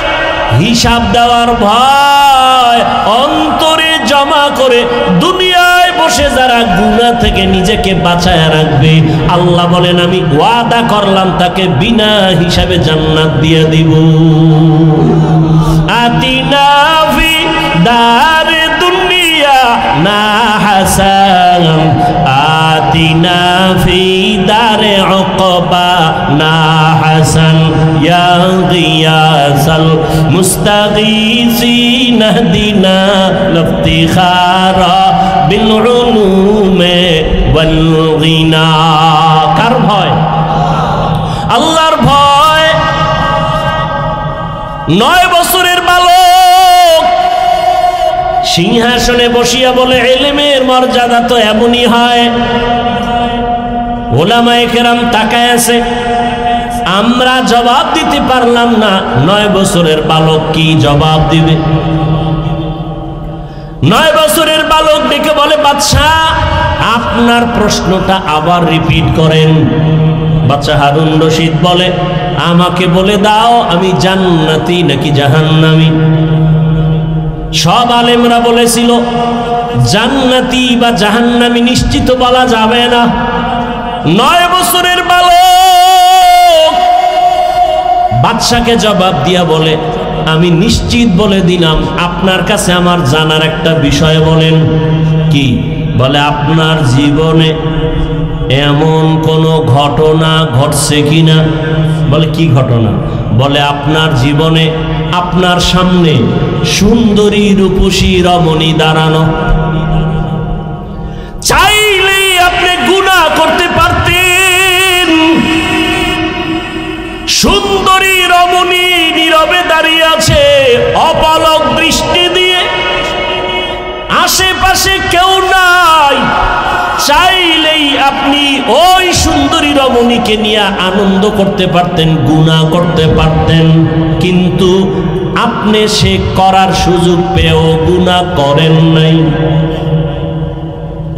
হিসাব দেওয়ার ভয় অন্তরে জমা করে দুনিয়ায় বসে যারা গুনাহ থেকে নিজেকে বাঁচায় রাখবে আল্লাহ বলেন আমি ওয়াদা করলাম তাকে বিনা হিসাবে জান্নাত দিয়ে দিব। আতিনা ফি দারে দুনিয়া না হাসান আতিনা ফি দারে উকবা না হাসান ইয়া গিয়াসাল মুস্তাগীসিন হদিনা লফতিখারা বিল উলুমে ওয়াল গিনা। কার ভয়? আল্লাহর ভয়। 9 বছরের বালক সিংহাসনে বসিয়া বলে ইলমের মর্যাদা তো এমনই হয়। উলামায়ে কেরাম তাকায় আছে, আমরা জবাব দিতে পারলাম না, 9 বছরের বালক কি জবাব দিবে? 9 বছরের বালক ডেকে বলে বাদশাহ আপনার প্রশ্নটা আবার রিপিট করেন। বাদশাহ হারুন রশিদ বলে আমাকে বলে দাও আমি জান্নাতি নাকি জাহান্নামী। সব আলেমরা বলেছিল জান্নাতি বা জাহান্নামী নিশ্চিত বলা যাবে না। 9 বছরের বালক বাদশাকে জবাব দিয়া বলে আমি নিশ্চিত বলে দিলাম, আপনার কাছে আমার জানার একটা বিষয় বলেন। কি? বলে আপনার জীবনে এমন কোন ঘটনা ঘটছে কিনা? বলে কি ঘটনা? বলে আপনার জীবনে আপনার সামনে সুন্দরী রূপসী রমণী দাঁড়ানো, চাইলেই আপনি গুনাহ করতে পারতেন। সুন্দরী রমণী নীরবে দাঁড়িয়ে আছে অপলক দৃষ্টি দিয়ে, আশেপাশে কেউ নাই, চাইলেই আপনি ওই সুন্দরী রমণীকে নিয়ে আনন্দ করতে পারতেন, গুনাহ করতে পারতেন, কিন্তু আপনি সে করার সুযোগ পেয়েও গুনাহ করেন নাই।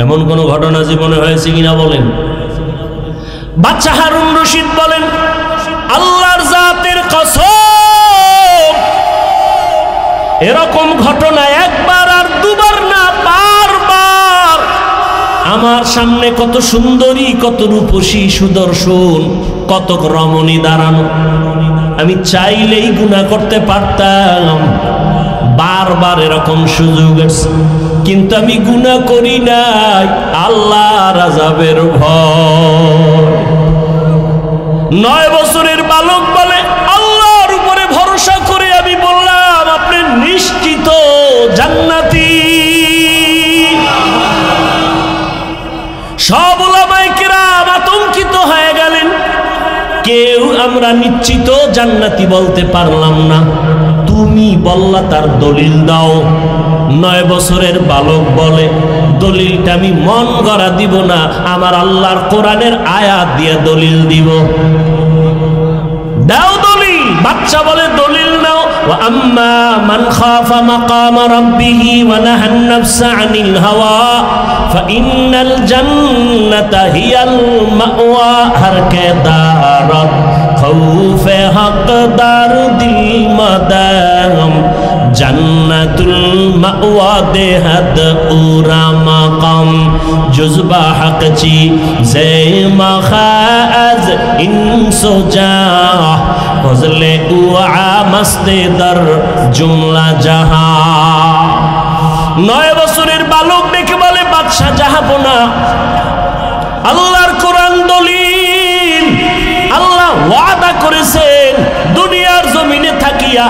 এমন কোন ঘটনা জীবনে হয়েছে কিনা বলেন? বাদশাহ হারুন রশিদ বলেন আল্লাহর জাতের কসম এরকম ঘটনা একবার আর দুবার না, বারবার আমার সামনে কত সুন্দরী, কত রূপসী, সুদর্শন, কত রমণী দাঁড়ানো, আমি চাইলেই গুনাহ করতে পারতাম। বারবার এরকম সুযোগ আছে, কিন্তু আমি গুনাহ করি নাই আল্লাহর আযাবের ভয়। 9 বছরের বালক বলে আল্লাহর উপরে ভরসা করে আমি বললাম আপনি নিশ্চিত জান্নাতি। সব উলামায়ে কেরাম আতঙ্কিত হয়ে গেলেন, কেউ আমরা নিশ্চিত জান্নাতি বলতে পারলাম না। তুমি বললা তার দলিল দাও। 9 বছরের বালক বলে দলিলটা আমি মন গড়া দিব না, আমার আল্লাহর কোরআনের আয়াত দিয়ে দলিল দিব। দাও দলিল। বাচ্চা বলে দলিল নাও। ওয়া আম্মা মান খাফা মাকাম রাব্বিহি ওয়া নাহান নাফসা আনিল হাওয়া ফাইন্নাল জান্নাতা হিয়াল মাওয়া। হর কে দারত খৌফে হকদার দিল মাদাম জান্নাতুল মাওয়া দেহাদ উরা মাকাম জুজবা হকচি জে মাখাজ ইনসুজা ফজলে উআ মস্তে দর জুমলা জাহা। 9 বছরের বালক দেখে বলে বাদশা জাহাপনা, আল্লাহর কোরআন দলিল। আল্লাহ ওয়াদা করেছেন দুনিয়ার জমিনে থাকিয়া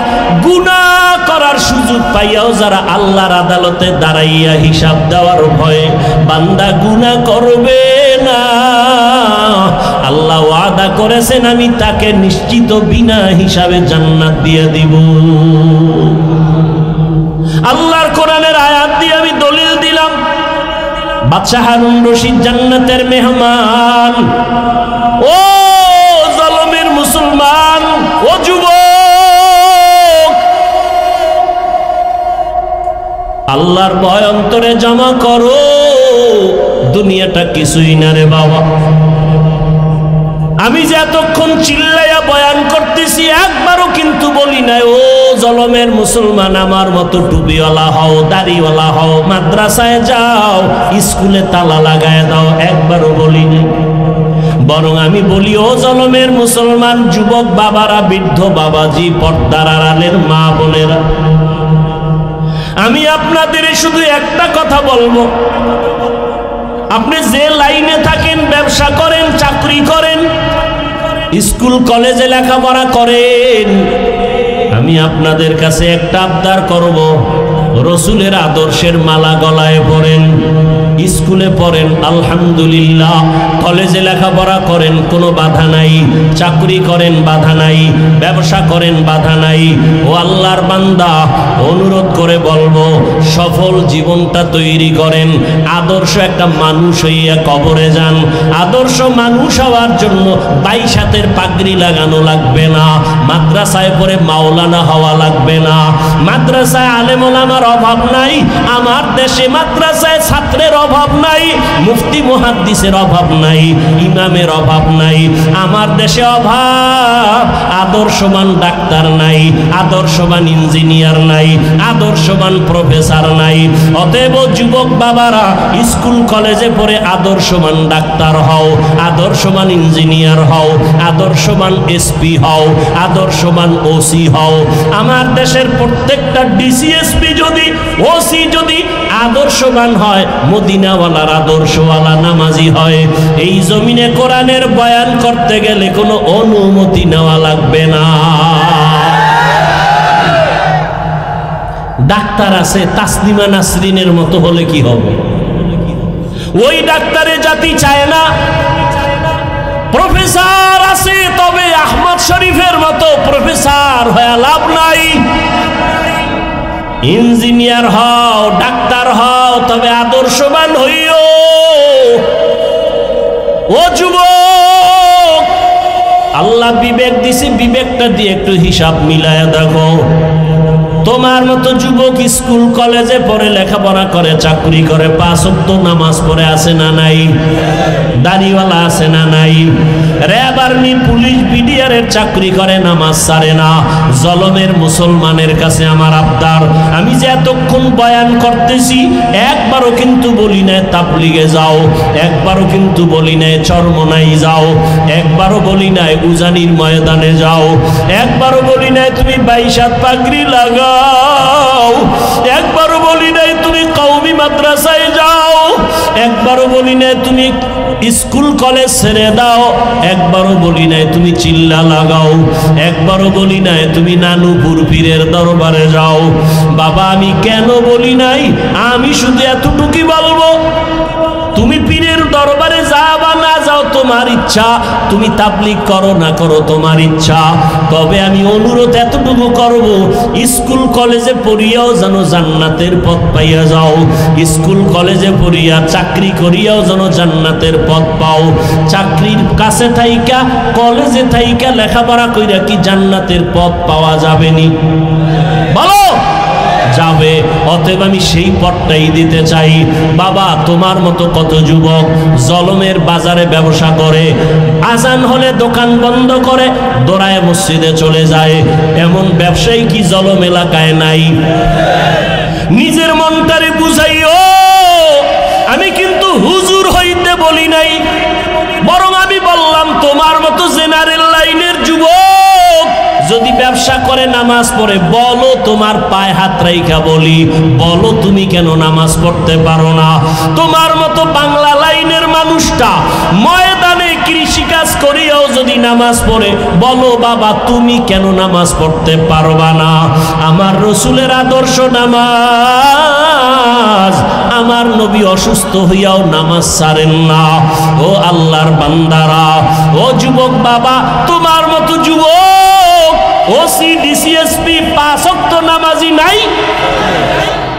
গুনাহ করার সুযোগ পাইয়াও যারা আল্লাহর আদালতে দাঁড়াইয়া হিসাব দেওয়ার ভয়ে বান্দা গুনাহ করবে না, আল্লাহ ওয়াদা করেছেন আমি তাকে নিশ্চিত বিনা হিসাবে জান্নাত দিয়ে দিব। আল্লাহর কোরআনের আয়াত দিয়ে আমি দলিল দিলাম। বাদশা হারুন রশিদ জান্নাতের মেহমান। ও জলমের মুসলমান, ও যুবক, আল্লাহর ভয় অন্তরে জমা করো। দুনিয়াটা কিছুই না রে বাবা। আমি যে এতক্ষণ চিল্লাইয়া বয়ান করতেছি একবারও কিন্তু বলি নাই ও জলমের মুসলমান আমার মতো টুপিওয়ালা হও, দাড়িওয়ালা হও, মাদ্রাসায় যাও, স্কুলে তালা লাগায় দাও, একবারও বলি নাই। বরং আমি বলি ও জলমের মুসলমান যুবক বাবারা, বৃদ্ধ বাবাজি, পর্দার আড়ালের মা বোনেরা, আমি আপনাদের শুধু একটা কথা বলবো। আপনি যে লাইনে থাকেন, ব্যবসা করেন, চাকরি করেন, স্কুল কলেজে লেখাপড়া করেন, আমি আপনাদের কাছে একটা আবদার করব, রসুলের আদর্শের মালা গলায় পরেন, স্কুলে পড়েন আলহামদুলিল্লাহ, কলেজে লেখাপড়া করেন কোনো বাধা নাই, চাকরি করেন বাধা নাই, ব্যবসা করেন বাধা নাই। ও আল্লাহর বান্দা, অনুরোধ করে বলবো সফল জীবনটা তৈরি করেন। আদর্শ একটা মানুষ হইয়া কবরে যান। আদর্শ মানুষ হওয়ার জন্য 22 হাতের পাগড়ি লাগানো লাগবে না, মাদ্রাসায় পড়ে মাওলানা হওয়া লাগবে না, মাদ্রাসায় আলেম ওলামার অভাব নাই, আমার দেশে মাদ্রাসায় ছাত্রের অভাব নাই, মুফতি মুহাদ্দিসের অভাব নাই, ইমামের অভাব নাই। আমার দেশে অভাব আদর্শবান ডাক্তার নাই, আদর্শবান ইঞ্জিনিয়ার নাই, আদর্শবান প্রফেসর নাই। অতএব যুবক বাবারা, স্কুল কলেজে পড়ে আদর্শবান ডাক্তার হও, আদর্শবান ইঞ্জিনিয়ার হও, আদর্শবান এসপি হও, আদর্শবান ওসি হও। আমার দেশের প্রত্যেকটা ডিসিএসপি যদি, ওসি যদি আদর্শবান হয়, মদিনাওয়ালার আদর্শওয়ালা নামাজি হয়, এই জমিনে কোরআনের বয়ান করতে গেলে কোনো অনুমতি নেওয়া লাগবে না। ডাক্তার আছে তাসলিমা নাসরিনের মতো হলে কি হবে? ওই ডাক্তারের জাতি চায় না। প্রফেসর আছে, তবে আহমদ শরীফের মতো প্রফেসর হয়ে লাভ নাই। ইঞ্জিনিয়ার হও, ডাক্তার হও, তবে আদর্শবান হইও। ও যুবক, আল্লাহ বিবেক দিছে, বিবেকটা দিয়ে একটু হিসাব মিলায়া দেখো। তোমার মতো যুবক স্কুল কলেজে পড়ে, লেখাপড়া করে, চাকরি করে, 5 ওয়াক্ত নামাজ পড়ে আছে না নাই? দাড়িওয়ালা আছে না নাই? র্যাব, আর্মি, পুলিশ, বিডিআরের চাকরি করে, নামাজ ছাড়ে না। জলমের মুসলমানের কাছে আমার আবদার, আমি যে এতক্ষণ বয়ান করতেছি একবারও কিন্তু বলি নাই তাবলিগে যাও, একবারও কিন্তু বলি নাই চরমনাই যাও, একবারও বলি নাই উজানির ময়দানে যাও, একবারও বলি নাই তুমি 22 হাত পাগড়ি লাগাও, একবারও বলি নাই তুমি কওমি মাদ্রাসায় যাও, একবারও বলি নাই তুমি স্কুল কলেজ ছেড়ে দাও, একবারও বলি নাই তুমি চিল্লা লাগাও, একবারও বলি নাই তুমি নানুপুর পীরের দরবারে যাও। বাবা, আমি কেন বলি নাই? আমি শুধু এতটুকুই বলবো, তুমি পীরের দরবারে যাও বা না যাও তোমার ইচ্ছা, তুমি তাবলীগ করো না করো তোমার ইচ্ছা। তবে আমি অনুরোধ এতটুকু করব, স্কুল কলেজে পড়িয়াও যেন জান্নাতের পথ পাইয়া যাও, স্কুল কলেজে পড়িয়া চাকরি করিয়াও যেন জান্নাতের পথ পাও। চাকরির কাছে থাইকা, কলেজে থাইকা লেখাপড়া কইরা কি জান্নাতের পথ পাওয়া যাবে নি? বলো, যাবে। অতএব আমি সেই পথটাই দিতে চাই। বাবা, তোমার মতো কত যুবক জলমের বাজারে ব্যবসা করে, আজান হলে দোকান বন্ধ করে দৌড়ায় মসজিদে চলে যায়। এমন ব্যবসায়ী কি জলম এলাকায় নাই? নিজের মনটারে বুঝাইও। আমি কিন্তু হুজুর হইতে বলি নাই, বরং আমি বললাম তোমার মতো জেনারেল লাইনের যুবক যদি ব্যবসা করে, নামাজ পড়ে, বলো তোমার পায়ে হাত রাইখা বলি, বলো তুমি কেন নামাজ পড়তে পারো না? তোমার মতো বাংলা লাইনের মানুষটা ময়দানে কৃষিকাজ করিয়াও যদি নামাজ পড়ে, বলো বাবা তুমি কেন নামাজ পড়তে পারবা না? আমার রসুলের আদর্শ নামাজ, আমার নবী অসুস্থ হইয়াও নামাজ ছাড়েন না। ও আল্লাহর বান্দারা, ও যুবক বাবা, তোমার মতো যুবক ওসি ডিসিএসপি 5 ওয়াক্ত নামাজি নাই?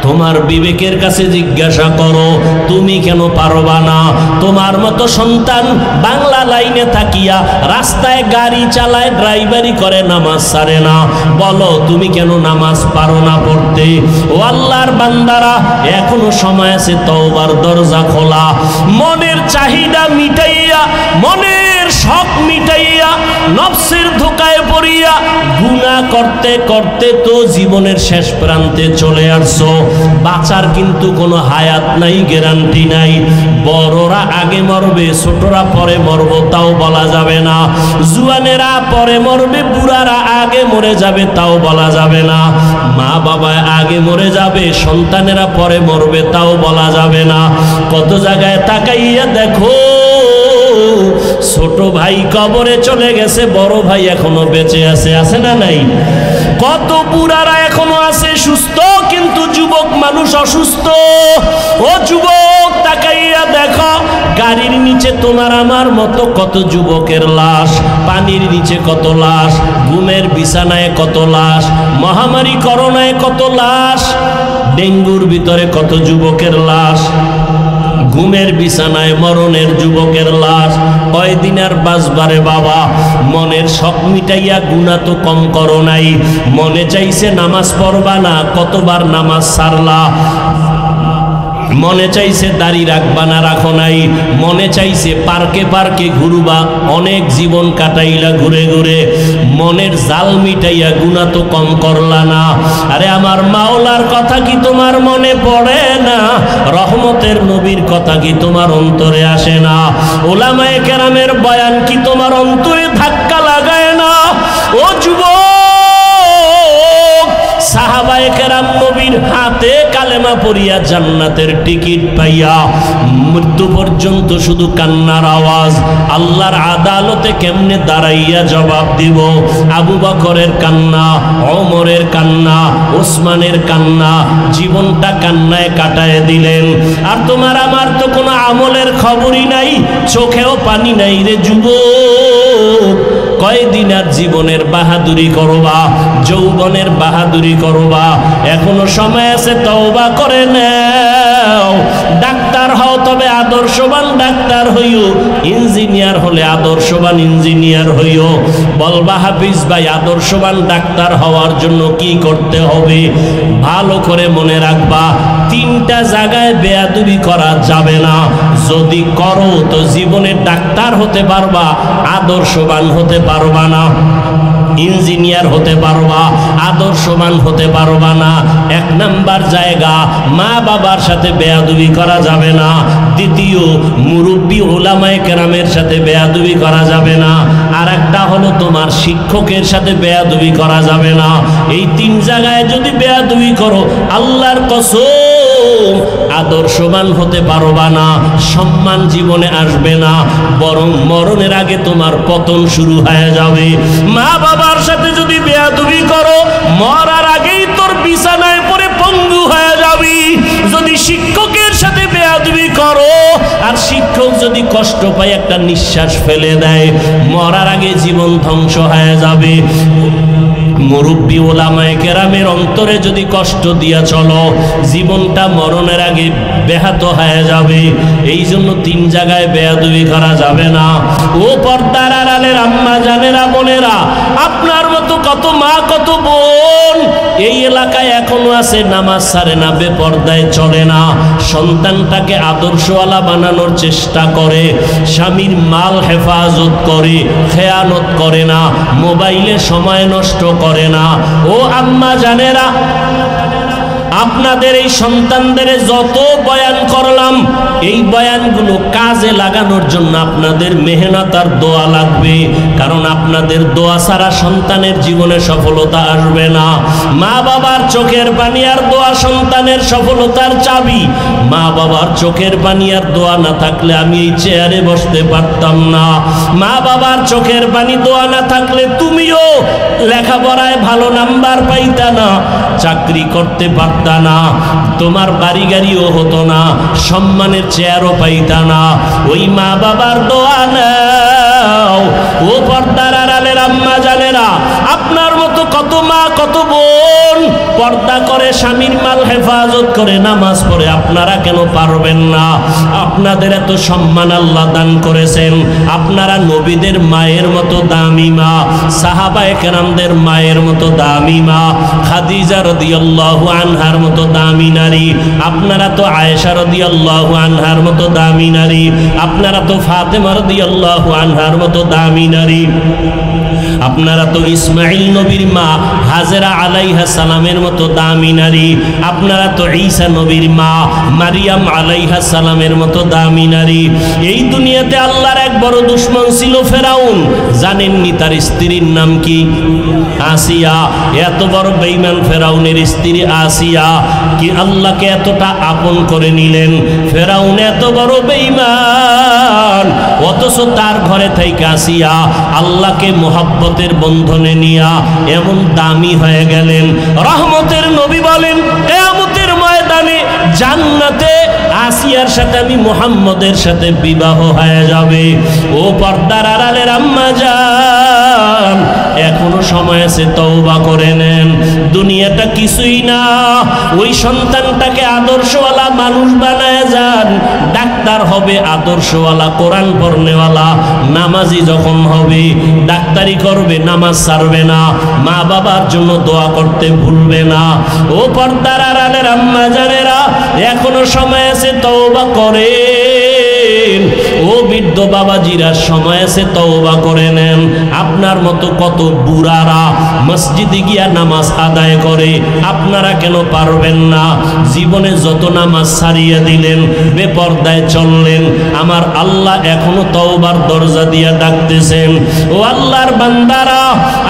তোমার বিবেকের কাছে জিজ্ঞাসা করো, তুমি কেন পারবা না? তোমার মতো সন্তান বাংলা লাইনে থাকিয়া রাস্তায় গাড়ি চালায়, ড্রাইভারি করে, নামাজ ছাড়ে না, বলো তুমি কেন নামাজ পারো না পড়তে? ও আল্লাহর বান্দারা, এখনো সময় আছে, তওবার দরজা খোলা। মনের চাহিদা মিটাইয়া, মনের শখ মিটাইয়া, নফসের ধোকায় পড়িয়া গুনাহ করতে করতে তো জীবনের শেষ প্রান্তে চলে আসছো। বাঁচার কিন্তু কোনো হায়াত নাই, গ্যারান্টি নাই। বড়রা আগে মরবে, ছোটরা পরে মরবো তাও বলা যাবে না। জুয়ানেরা পরে মরবে, বুড়ারা আগে মরে যাবে তাও বলা যাবে না। মা বাবা আগে মরে যাবে, সন্তানেরা পরে মরবে তাও বলা যাবে না। কত জায়গায় তাকাইয়া দেখো, ছোট ভাই কবরে চলে গেছে, বড় ভাই এখনো বেঁচে আছে, আছে না নাই? কত বুড়ারা এখনো আছে সুস্থ, কিন্তু যুবক মানুষ অসুস্থ। ও যুবক, তাকাইয়া দেখো, গাড়ির নিচে তোমার আমার মতো কত যুবকের লাশ, পানির নিচে কত লাশ, ঘুমের বিছানায় কত লাশ, মহামারী করোনায় কত লাশ, ডেঙ্গুর ভিতরে কত যুবকের লাশ, ঘুমের বিছানায় মরণের যুবকের লাশ। কয়দিন আর বাঁচবারে বাবা? মনের শখ মিটাইয়া গুনাহ তো কম করো নাই। মনে চাইছে নামাজ পড়বা না, কতবার নামাজ ছাড়লা। মনে চাইছে দাড়ি রাখবা না, রাখো নাই। মনে চাইছে পার্কে পার্কে ঘুরবা, অনেক জীবন কাটাইলা ঘুরে ঘুরে। মনের জাল মিটাইয়া গুনাহ তো কম করলা না। আরে আমার মাওলার কথা কি তোমার মনে পড়ে না? রহমতের নবীর কথা কি তোমার অন্তরে আসে না? ওলামায়ে কেরামের বয়ান কি তোমার অন্তরে ধাক্কা লাগায় না? ও যুবক, সাহাবায়ে কেরাম নবীর হাতে কালেমা পড়িয়া জান্নাতের টিকিট পাইয়া মৃত্যু পর্যন্ত শুধু কান্নার আওয়াজ। আল্লাহর আদালতে কেমনে দাঁড়াইয়া জবাব দিব? আবু বকরের কান্না, ওমরের কান্না, ওসমানের কান্না, জীবনটা কান্নায় কাটায় দিলেন। আর তোমার আমার তো কোনো আমলের খবরই নাই, চোখেও পানি নাই রে যুবক। কয়দিন আর জীবনের বাহাদুরি করবা, যৌবনের বাহাদুরি করবা? এখনো সময় আছে, তওবা করে নাও। ডাক্তার হও, তবে আদর্শবান ডাক্তার হইও। ইঞ্জিনিয়ার হলে আদর্শবান ইঞ্জিনিয়ার হইও। বলবা হাফিজ ভাই, আদর্শবান ডাক্তার হওয়ার জন্য কি করতে হবে? ভালো করে মনে রাখবা, 3টা জায়গায় বেয়াদবি করা যাবে না। যদি করো তো জীবনে ডাক্তার হতে পারবা, আদর্শবান হতে পারবা না। ইঞ্জিনিয়ার হতে পারবা, আদর্শবান হতে পারবা না। 1 নাম্বার জায়গা, মা বাবার সাথে বেয়াদবি করা যাবে না। দ্বিতীয়, মুরব্বী ওলামায়ে কেরামের সাথে বেয়াদবি করা যাবে না। আর একটা হলো তোমার শিক্ষকের সাথে বেয়াদবি করা যাবে না। এই 3 জায়গায় যদি বেয়াদবি করো, আল্লাহর কসম আদর্শবান হতে পারবা না, সম্মান জীবনে আসবে না, বরং মরণের আগে তোমার পতন শুরু হয়ে যাবে। মা বাবার সাথে যদি বেয়াদবি করো, মরার আগেই তোর বিছানায় পড়ে পঙ্গু হয়ে যাবি। যদি শিক্ষকের সাথে বেয়াদবি করো, আর শিক্ষক যদি কষ্ট পায়, একটা নিঃশ্বাস ফেলে দেয়, মরার আগে জীবন ধ্বংস হয়ে যাবে। মুরব্বী ওলামায়ে কেরামের অন্তরে যদি কষ্ট দিয়া চলো, জীবনটা মরণের আগে ব্যাহত হয়ে যাবে। এই জন্য 3 জায়গায় বেয়াদবি করা যাবে না। ও পর্দার আড়ালের আম্মা জানেরা, বোনেরা, আপনার মতো কত মা, কত বোন এই এলাকায় এখনো আছে, নামাজ ছাড়ে না, বেপর্দায় চলে না, সন্তানটাকে আদর্শওয়ালা বানানোর চেষ্টা করে, স্বামীর মাল হেফাজত করে, খেয়ানত করে না, মোবাইলে সময় নষ্ট করে না। ও আম্মা জানেরা, আপনাদের এই সন্তানদের যত বয়ান করলাম, এই বয়ানগুলো কাজে লাগানোর জন্য আপনাদের মেহনত আর দোয়া লাগবে। কারণ আপনাদের দোয়া ছাড়া সন্তানের জীবনে সফলতা আসবে না। মা বাবার চোখের পানি আর দোয়া সন্তানের সফলতার চাবি। মা বাবার চোখের পানি আর দোয়া না থাকলে আমি এই চেয়ারে বসতে পারতাম না। মা বাবার চোখের পানি দোয়া না থাকলে তুমিও লেখাপড়ায় ভালো নাম্বার পাইতা না, চাকরি করতে পারতা না, তোমার বাড়ি গাড়িও হতো না, সম্মানের চেয়ারও পাইতা না। ওই মা বাবার দোয়া নাও। ও পর্দার আড়ালের আম্মা জানেরা, আপনার মতো কত মা কত বোন পর্দা করে, স্বামীর মাল হেফাজত করে, নামাজ পড়ে, আপনারা কেন পারবেন না? আপনাদের এত সম্মান আল্লাহ দান করেছেন। আপনারা নবীদের মায়ের মতো দামি মা, সাহাবায়ে কেরামদের মায়ের মতো দামি মা, খাদিজা রাদিয়াল্লাহু আনহার মতো দামি নারী। আপনারা তো আয়েশা রাদিয়াল্লাহু আনহার মতো দামি নারী। আপনারা তো ফাতেমা রাদিয়াল্লাহু আনহার মতো দামি নারী। আপনারা তো ইসমাইল নবীর মা হাজেরা আলাইহা সালামের মতো দামি নারী। আপনারা তো ঈসা নবীর মা মারিয়াম আলাইহা সালামের মতো দামি নারী। এই দুনিয়াতে আল্লাহর এক বড় দুশমন ছিল ফেরাউন। জানেননি তার স্ত্রীর নাম কি? আসিয়া। এত বড় বেঈমান ফেরাউনের স্ত্রী আসিয়া কি আল্লাহকে এতটা আপন করে নিলেন। ফেরাউন এত বড় বেঈমান, অথচ তার ঘরে থেকে আসিয়া আল্লাহকে মোহাব্বতের বন্ধনে নিয়া এমন দামি হয়ে গেলেন। রহমতের নবী বলেন, কিয়ামতের ময়দানে জান্নাতে আসিয়ার সাথে আমি মুহাম্মদের সাথে বিবাহ হয়ে যাবে। ও পর্দার আড়ালের আম্মা জান, এখনো সময় আছে, তওবা করে নেন। দুনিয়াটা কিছুই না। ওই সন্তানটাকে আদর্শওয়ালা মানুষ বানায় যান। ডাক্তার হবে আদর্শওয়ালা, কোরআন পড়নেওয়ালা, নামাজি যখন হবে ডাক্তারি করবে, নামাজ ছাড়বে না, মা বাবার জন্য দোয়া করতে ভুলবে না। ও পর্দার আড়ালের আম্মা জানেরা, এখনো সময় আছে, তওবা করেন। ও বৃদ্ধ বাবাজিরা, সময় আছে, তওবা করে নেন। আপনার মতো কত বুড়ারা মসজিদে গিয়া নামাজ আদায় করে, আপনারা কেন পারবেন না? জীবনে যত নামাজ ছাড়িয়ে দিলেন, বেপরদায় চললেন, আমার আল্লাহ এখনো তওবার দরজা দিয়া ডাকতেছেন। ও আল্লাহর বান্দারা,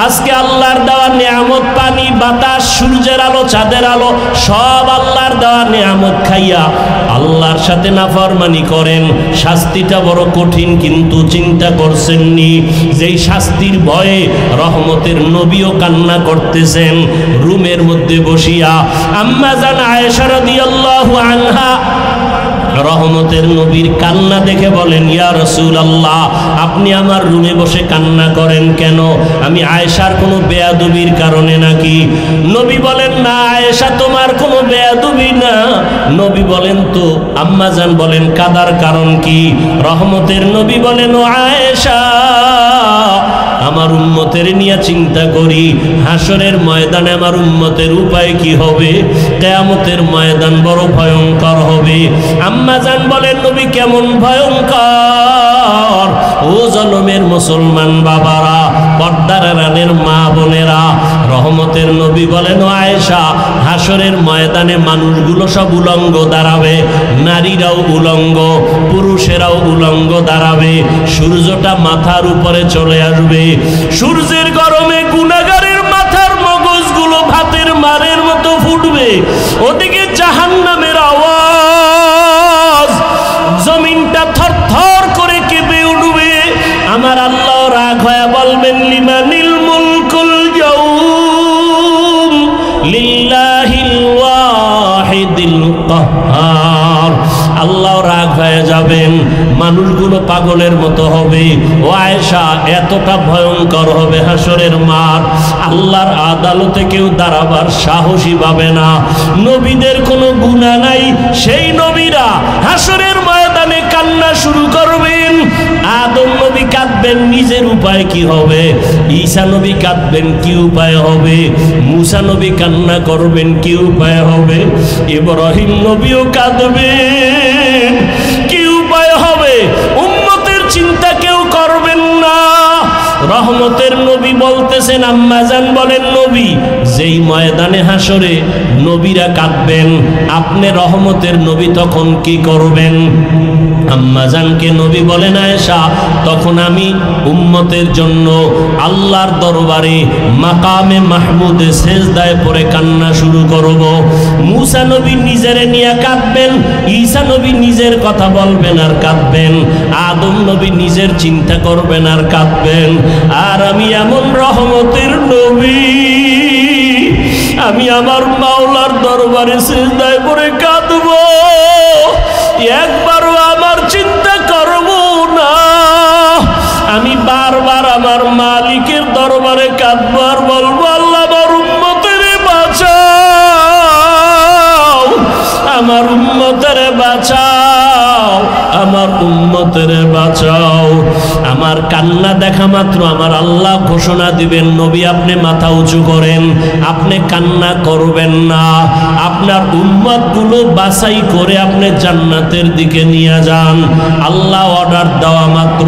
আজকে আল্লাহর দেওয়া নিয়ামত, পানি, বাতাস, সূর্যের আলো, চাঁদের আলো, সব আল্লাহর দেওয়া নিয়ামত খাইয়া আল্লাহর সাথে নাফরমানি করেন। শাস্তিটা বড় কঠিন, কিন্তু চিন্তা করছেননি যেই শাস্তির ভয়ে রহমতের নবীও কান্না করতেছেন রুমের মধ্যে বসিয়া। আম্মা জান আয়েশা রাদিয়াল্লাহু আনহা রহমতের নবীর কান্না দেখে বলেন, ইয়া রাসূলুল্লাহ, আপনি আমার রুমে বসে কান্না করেন কেন? আমি আয়েশার কোনো বেয়াদবির কারণে নাকি? নবী বলেন, না আয়েশা, তোমার কোনো বেয়াদবি না। নবী বলেন, তো আম্মা জান বলেন, কাদার কারণ কি? রহমতের নবী বলেন, ও আয়েশা, আমার উম্মতের নিয়ে চিন্তা করি, হাসরের ময়দানে আমার উম্মতের উপায় কি হবে? কিয়ামতের ময়দান বড় ভয়ঙ্কর হবে। আম্মা জান বলেন, নবী কেমন ভয়ঙ্কর? ও জনমের মুসলমান বাবারা, পর্দার আড়ালের মা বোনেরা, রহমতের নবী বলেন, ও আয়েশা, হাসরের ময়দানে মানুষগুলো সব উলঙ্গ দাঁড়াবে, নারীরাও উলঙ্গ, পুরুষেরাও উলঙ্গ দাঁড়াবে। সূর্যটা মাথার উপরে চলে আসবে। সূর্যের গরমে গুনাহগারের মাথার মগজগুলো ভাতের মারের মতো ফুটবে। ওদিকে জাহান্নামের আওয়াজ, জমিনটা থরথর করে কেঁপে উঠবে। আমার আল্লাহ রাগ হয়ে বলবেন, লিমানিল মুলকুল ইয়াউম লিল্লাহিল ওয়াহিদিল কাহ্হার। আল্লাহ রাগ হয়ে যাবেন, মানুষগুলো পাগলের মতো হবে। ও আয়েশা, এতটা ভয়ঙ্কর হবে হাসরের মাঠ, আল্লাহর আদালতে কেউ দাঁড়াবার সাহসী পাবে না। নবীদের কোনো গুনাহ নাই, সেই নবীরা হাসরের ময়দানে কান্না শুরু করবেন। আদম নবী কাঁদবেন, নিজের উপায় কি হবে? ঈসা নবী কাঁদবেন, কি উপায় হবে? মুসা নবী কান্না করবেন, কি উপায় হবে? ইব্রাহিম নবীও কাঁদবেন, কি উপায় হবে? উম্মতের চিন্তা কেউ করবেন না। রহমতের নবী বলতেছেন, আম্মাজান বলেন নবী যেই ময়দানে হাসরে নবীরা কাঁদবেন, আপনি রহমতের নবী তখন কি করবেন? আম্মাজানকে নবী বলেন, আয়েশা তখন আমি উম্মতের জন্য আল্লাহর দরবারে মাকামে মাহমুদে সেজদায় পড়ে কান্না শুরু করব। মুসা নবী নিজেরে নিয়ে কাঁদবেন, ঈসা নবী নিজের কথা বলবেন আর কাঁদবেন, আদম নবী নিজের চিন্তা করবেন আর কাঁদবেন। আর আমি এমন রহমতের নবী, আমি আমার মাওলার দরবারে সিজদায় পড়ে কাঁদব, একবারও আমার চিন্তা করব না। আমি বারবার আমার মালিকের দরবারে কাঁদব আর বলবো, আল্লাহ আমার উম্মতের বাঁচাও, আমার উম্মতের বাঁচাও, আমার উম্মতের বাঁচাও। আমার কান্না দেখা মাত্র আমার আল্লাহ ঘোষণা দিবেন, নবী আপনি মাথা উঁচু করেন, আপনি কান্না করবেন না, আপনার উম্মতগুলো বাছাই করে আপনি জান্নাতের দিকে নিয়ে যান। আল্লাহ অর্ডার দেওয়া মাত্র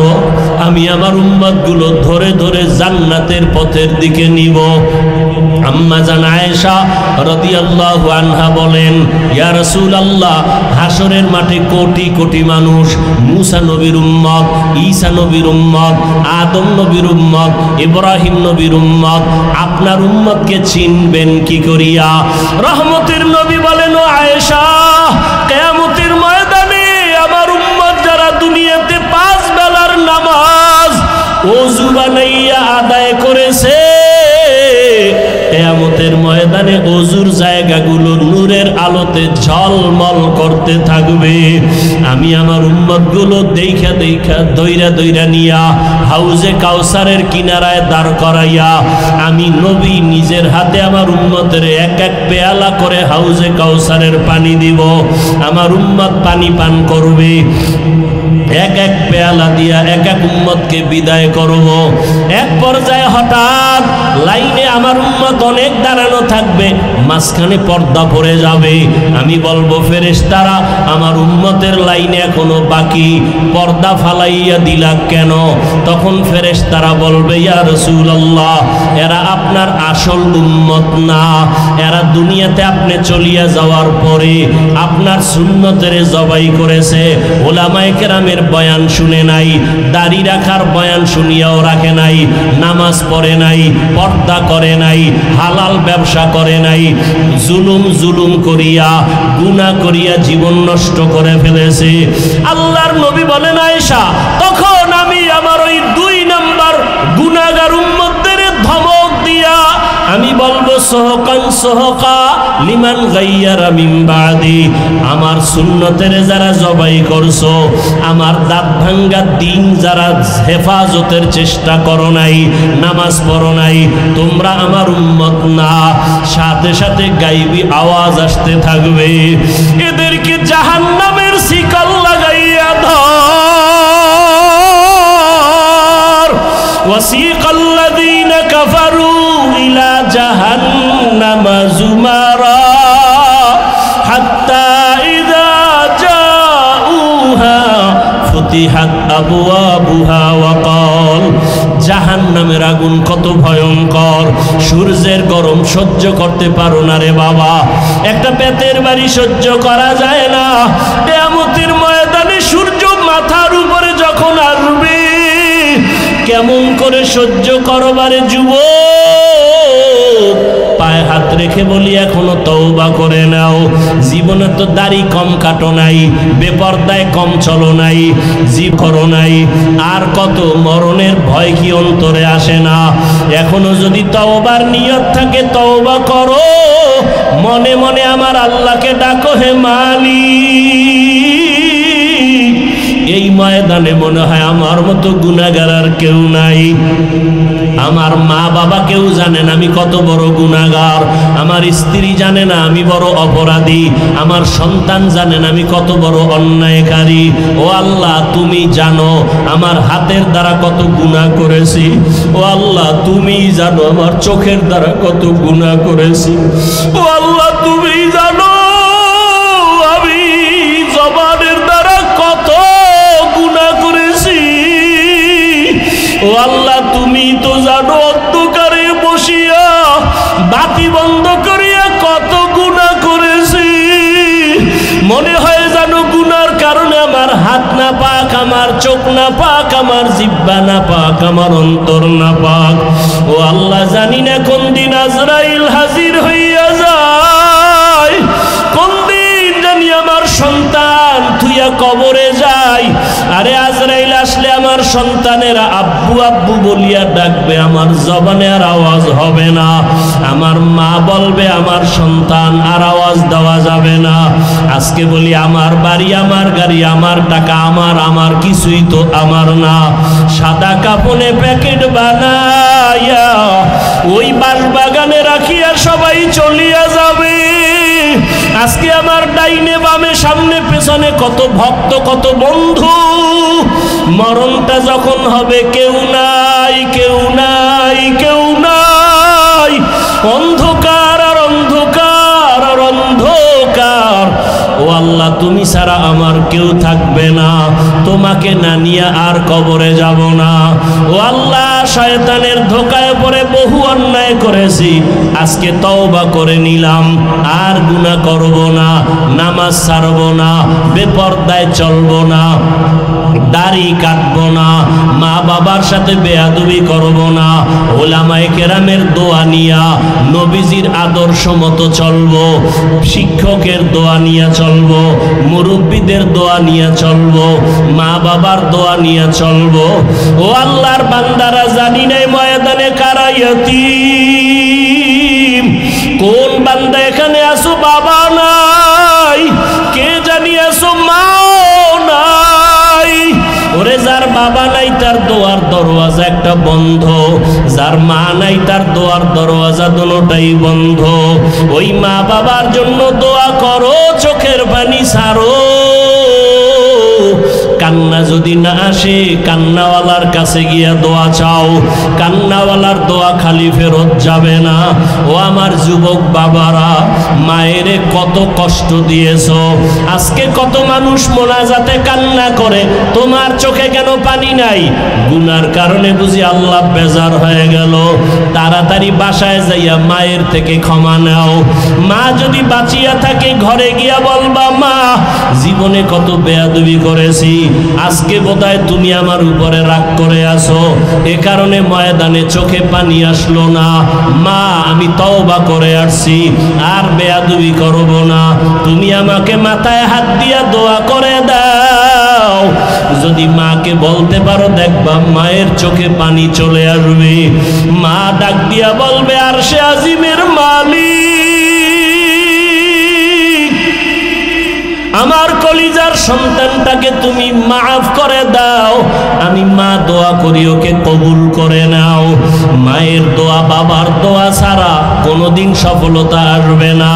আমি আমার উম্মতগুলো ধরে ধরে জান্নাতের পথের দিকে নিব। আম্মা জান আয়েশা রাদিয়াল্লাহু আনহা বলেন, ইয়া রাসূলুল্লাহ, হাসরের মাঠে কোটি কোটি মানুষ, মুসা নবীর উম্মত, ঈসা নবীর উম্মত, আদম নবীর উম্মত, ইব্রাহিম নবীর উম্মত, আপনার উম্মতকে চিনবেন কি করিয়া? রহমতের নবী বলেন, ও আয়েশা, কিয়ামতের ময়দানে আমার উম্মত যারা দুনিয়াতে 5 বেলার নামাজ ওযু বানাইয়া আদায় করেছে, কিয়ামতের ময়দানে ওযুর জায়গাগুলো নূরের আলোতে ঝলমল করতে থাকবে। আমি আমার উম্মতগুলো দেখা দেখা দইরা দইরা নিয়া হাউজে কাউসারের কিনারায় দাঁড় করাইয়া আমি নবী নিজের হাতে আমার উম্মতের এক এক পেয়ালা করে হাউজে কাউসারের পানি দিব। আমার উম্মত পানি পান করবে, এক এক পেয়ালা দিয়া এক এক উম্মতকে বিদায় করব। এক পর্যায়ে হঠাৎ লাইনে আমার উম্মত অনেক দাঁড়ানো থাকবে, মাঝখানে পর্দা পড়ে যাবে। আমি বলবো, ফেরেশতারা আমার উম্মতের লাইনে এখনো বাকি, পর্দা ফালাইয়া দিলা কেন? তখন ফেরেশতারা বলবে, ইয়া রাসূলুল্লাহ, এরা আপনার আসল উম্মত না, এরা দুনিয়াতে আপনি চলিয়া যাওয়ার পরে আপনার সুন্নতের জবাই করেছে, ওলামায়ে কেরামের বয়ান শুনে নাই, দাড়ি রাখার বয়ান শুনিয়াও রাখে নাই, নামাজ পড়ে নাই, পর্দা করে নাই, হালাল ব্যবসা করে নাই, জুলুম করিয়া গুনাহ করিয়া জীবন নষ্ট করে ফেলেছে। আল্লাহর নবী বলেন, আয়েশা, তখন আমি আমার ওই 2 নাম্বার গুনাহগার উম্মতদের ধমক দিয়া আমি বলবো, সোহকান সোহকা লিমান গাইয়ারা মিন বাদি, আমার সুন্নতের যারা জবাই করছো, আমার দাঁত ভাঙ্গা দিন যারা হেফাজতের চেষ্টা করো নাই, নামাজ পড়ো নাই, তোমরা আমার উম্মত না। সাথে সাথে গাইবি আওয়াজ আসতে থাকবে, এদেরকে জাহান্নামের শিকল লাগাইয়া ধর। ওয়াসিকাল্লাযীনা কাফারু ইলা জাহান্নামা যুমারা হাত্তা ইযা জাউহা ফুতিহাত আবওয়াবুহা ওয়া ক্বাল। জাহান্নামের আগুন কত ভয়ঙ্কর, সূর্যের গরম সহ্য করতে পারো না রে বাবা, একটা পেটের বাড়ি সহ্য করা যায় না। কিয়ামতের ময়দানে সূর্য মাথার উপরে যখন আসবে, কেমন করে সহ্য করবারে যুবক? পায়ে হাত রেখে বলি, এখনো তওবা করে নাও। জীবনে তো দাড়ি কম কাটো নাই, বেপরদায় কম চলো নাই, জীব করো নাই, আর কত মরণের ভয় কি অন্তরে আসে না? এখনো যদি তওবার নিয়ত থাকে তওবা করো, মনে মনে আমার আল্লাহকে ডাকো, হে মালিক। এই ময়দানে মনে হয় আমার মতো গুনাহগার আর কেউ নাই। আমার মা বাবা কেউ জানেন আমি কত বড় গুনাহগার, আমার স্ত্রী জানে না আমি বড় অপরাধী, আমার সন্তান জানেন আমি কত বড় অন্যায়কারী। ও আল্লাহ, তুমি জানো আমার হাতের দ্বারা কত গুনাহ করেছি। ও আল্লাহ, তুমি জানো আমার চোখের দ্বারা কত গুনাহ করেছি। ও আল্লাহ, তুমি জানো আমি জবানের দ্বারা কত গুনাহ করেছি। ও আল্লাহ তুমি তো জানো অন্ধকারে বসিয়া বাতি বন্ধ করিয়া কত গুনাহ করেছি। মনে হয় জানো গুনার কারণে আমার হাত না পাক, আমার চোখ না পাক, আমার জিহ্বা না পাক, আমার অন্তর না পাক। ও আল্লাহ জানি না কোন দিন আজরাইল হাজির হইয়া যায়, কোন দিন জানি আমার সন্তান থুইয়া কবরে যায়। আরে আজরাইল আসলে আমার সন্তানেরা আব্বু আব্বু বলিয়া ডাকবে, আমার জবানে আর আওয়াজ হবে না। আমার মা বলবে আমার সন্তান, আর আওয়াজ দেওয়া যাবে না। আজকে বলি আমার বাড়ি, আমার গাড়ি, আমার টাকা, আমার কিছুই তো আমার না। সাদা কাপড়ে প্যাকেট বানাইয়া ওই বাঁশবাগানে রাখিয়া সবাই চলিয়া যাবে। আজকে আমার ডাইনে বামে সামনে পেছনে কত ভক্ত, কত বন্ধু। মরণটা যখন হবে কেউ নাই, কেউ নাই, কেউ নাই। অন্ধকার আর অন্ধকার আর অন্ধকার। ও আল্লাহ তুমি ছাড়া আমার কেউ থাকবে না, তোমাকে না নিয়ে আর কবরে যাব না। ও আল্লাহ শয়তানের ধোকায় পড়ে বহু অন্যায় করেছি, আজকে তওবা করে নিলাম, আর গুনাহ করব না, নামাজ ছাড়ব না, বেপরদায় চলব না, দাড়ি কাটবো না, মা বাবার সাথে বেয়াদবি করব না, ওলামায়ে কেরামের দোয়া নিয়া নবীজির আদর্শ মতো চলবো, শিক্ষকের দোয়া নিয়ে চলবো, মুরব্বীদের দোয়া নিয়ে চলবো, মা বাবার দোয়া নিয়ে চলবো। ও আল্লাহর বান্দারা জানি নাই ময়দানে কারা ইয়তীম। কোন বান্দা এখানে আসো বাবা নাই, কে জানি আসো মা নাই। ওরে যার বাবা নাই তার দোয়ার দরওয়াজা একটা বন্ধ, যার মা নাই তার দোয়ার দরওয়াজা দুটোটাই বন্ধ। ওই মা বাবার জন্য দোয়া করো, চোখের পানি ছাড়ো। কান্না যদি না আসে কান্নাওয়ালার কাছে গিয়া দোয়া চাও, কান্নাওয়ালার দোয়া খালি ফেরত যাবে না। ও আমার যুবক বাবারা, মায়েরে কত কষ্ট দিয়েছো। আজকে কত মানুষ মোনাজাতে কান্না করে, তোমার চোখে কেন পানি নাই? গুনার কারণে বুঝি আল্লাহ বেজার হয়ে গেল। তাড়াতাড়ি বাসায় যাইয়া মায়ের থেকে ক্ষমা নাও। মা যদি বাঁচিয়া থাকে ঘরে গিয়া বলবা, মা জীবনে কত বেয়াদবি করেছি, আজকে বোধহয় তুমি আমার উপরে রাগ করে আছো, এ কারণে ময়দানে চোখে পানি আসলো না। মা আমি তওবা করে আসছি, আর বেয়াদবি করব না। তুমি আমাকে মাথায় হাত দিয়া দোয়া করে দাও। যদি মাকে বলতে পারো দেখবা মায়ের চোখে পানি চলে আসবে। মা ডাক দিয়া বলবে, আরশে আজিমের মালিক, আমার কলিজার সন্তানটাকে তুমি মাফ করে দাও। আমি মা দোয়া করি, ওকে কবুল করে নাও। মায়ের দোয়া বাবার দোয়া ছাড়া কোনোদিন সফলতা আসবে না।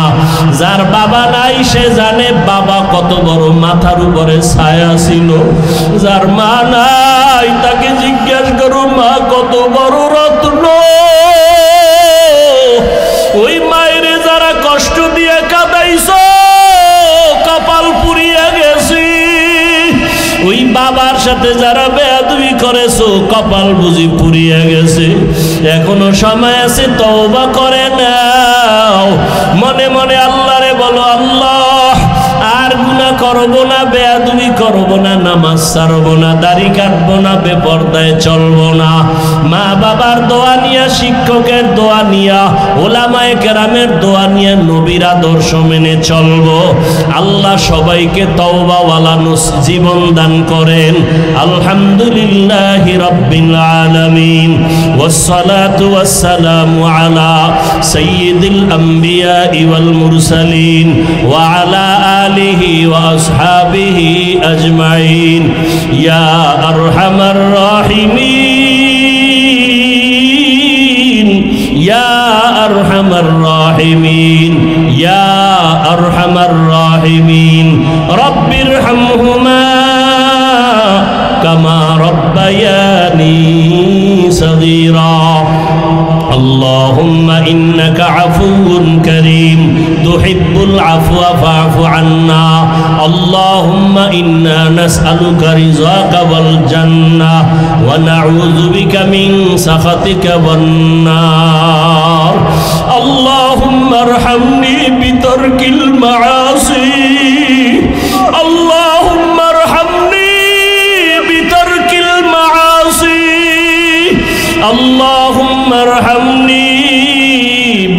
যার বাবা নাই সে জানে বাবা কত বড় মাথার উপরে ছায়া ছিল। যার মা নাই তাকে জিজ্ঞাসা করো মা কত বড় রত্ন। ওই মায়ের যারা কষ্ট দিয়ে কাঁদাইছো কপাল পুড়িয়া গেছি। ওই বাবার সাথে যারা বেয়াদবি করেছো কপাল বুঝি পুড়িয়া গেছে। এখনো সময় আছে, তওবা করে নাও। মনে মনে আল্লাহরে বলো, আল্লাহ আর গুনাহ করব না, বেয়াদবি করব না, নামাজ ছাড়ব না, দাড়ি কাটব না, বেপরদায় চলব না। মা বাবার দোয়া নিয়া, শিক্ষকের দোয়া নিয়া, ওলামায়ে কেরামের দোয়া নিয়া নবীর আদর্শ মেনে চলব। আল্লাহ সবাইকে তওবাওয়ালা জীবন দান করেন। আলহামদুলিল্লাহি রাব্বিল আলামিন, ওয়াসসালাতু ওয়াসসালামু আলা সাইয়্যিদিল আমবিয়া ওয়াল মুরসালিন ওয়া আলা আলিহি ওয়া আসহাবিহি আজমাইন। ইয়া আরহামার রাহিমিন, ইয়া আরহামার রাহিমিন, ইয়া আরহামার রাহিমিন। রব্বিরহামহুমা কামা রব্বায়ানি সগীরা। اللهم إنك عفو كريم তুহিব্বুল আফওয়া ফা'ফু আন্না আল্লাহুম্মা ইন্না নাসআলুকা রিযাকা ওয়াল জান্নাহ ওয়া নাউযু বিকা মিন সাখাতিকা ওয়ান নার আল্লাহুম্মা আরহামনি বিতারকিল মাআসি আল্লাহুম্মা আরহামনি বিতারকিল মাআসি আল্লাহুম্মা আরহামনি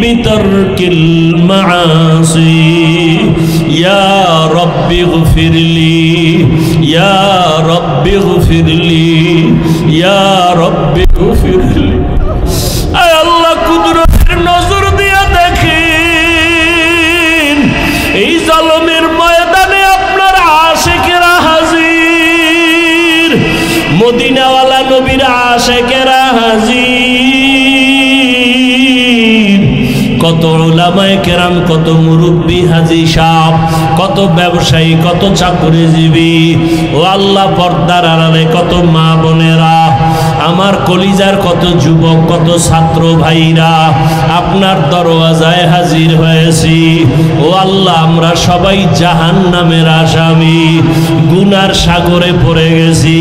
বিতারকিল মাআসি ইয়া রাব্বি ইগফিরলি ইয়া রাব্বি ইগফিরলি ইয়া রাব্বি ইগফিরলি আয় আল্লাহ কুদরতের নজর দিয়া দেখেন এই জালমের ময়দানে আপনার আশিকেরা হাজির মদিনাওয়ালা নবীর আশিকেরা হাজির কত উলামায়ে কেরাম কত মুরব্বী হাজী সাহেব কত ব্যবসায়ী কত চাকরিজীবী ও আল্লাহ পর্দার আড়ালে কত মা বোনেরা আমার কলিজার কত যুবক কত ছাত্র ভাইরা আপনার দরওয়াজায় হাজির হয়েছি ও আল্লাহ আমরা সবাই জাহান্নামের আসামি গুনার সাগরে পড়ে গেছি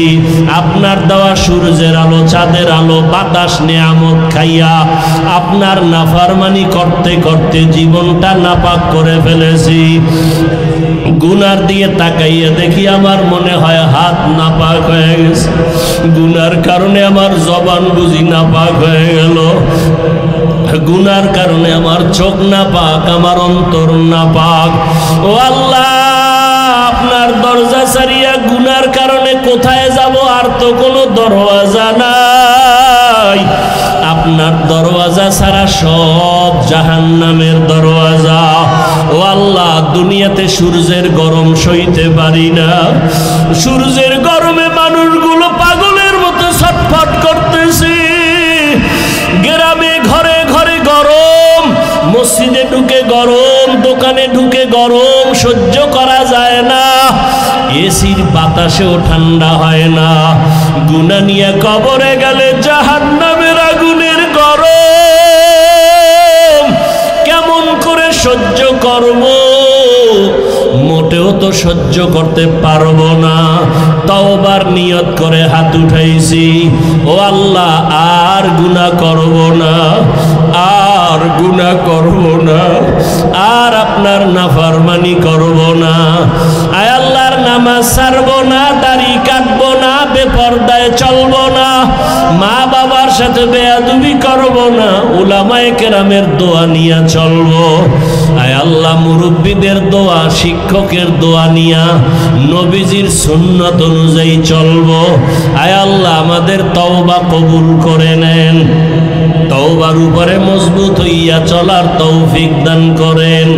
আপনার দেওয়া সূর্যের আলো চাঁদের আলো বাতাস নেয়ামত খাইয়া আপনার নাফরমানি করতে করতে জীবনটা নাপাক করে ফেলেছি গুনার দিয়ে তাকাইয়া দেখি আমার মনে হয় হাত নাপাক হয়ে গেছে গুনার কারণে আমার জবান বুঝি নাপাক হয়ে গেল গুনার কারণে আমার চোখ নাপাক আমার অন্তর নাপাক ও আল্লাহ আপনার দরজা ছাড়িয়া গুনার কারণে কোথায় যাব আর তো কোনো দরওয়াজা নাই আপনার দরওয়াজা ছাড়া সব জাহান্নামের দরওয়াজা ও আল্লাহ দুনিয়াতে সূর্যের গরম সইতে পারি না সূর্যের গরমে মানুষগুলো পাগলের মতো ছটফট করতেছে গ্রামে ঘরে ঘরে গরম মসজিদে ঢুকে গরম দোকানে ঢুকে গরম সহ্য করা যায় না এসির বাতাসেও ঠান্ডা হয় না গুনাহ নিয়ে কবরে গেলে জাহান্নামের আগুনের গরম কেমন করে সহ্য করব মোটেও তো সহ্য করতে পারবো না তওবার নিয়ত করে হাত উঠাইছি ও আল্লাহ আর গুনাহ করব না আর গুনাহ করব না আর আপনার নাফরমানি করব না আয় আল্লাহর নামাজ ছাড়বো না দাড়ি কাটবো না বেপরদায় চলবো না মা বাবার সাথে বেয়াদবি করব না উলামায়ে কেরামের দোয়া নিয়ে চলবো আয় আল্লাহ মুরব্বীদের দোয়া শিক্ষকের দোয়া নিয়া নবীজির সুন্নাত অনুযায়ী চলবো আয় আল্লাহ আমাদের তওবা কবুল করে নেন তওবার উপরে মজবুত হইয়া চলার তৌফিক দান করেন।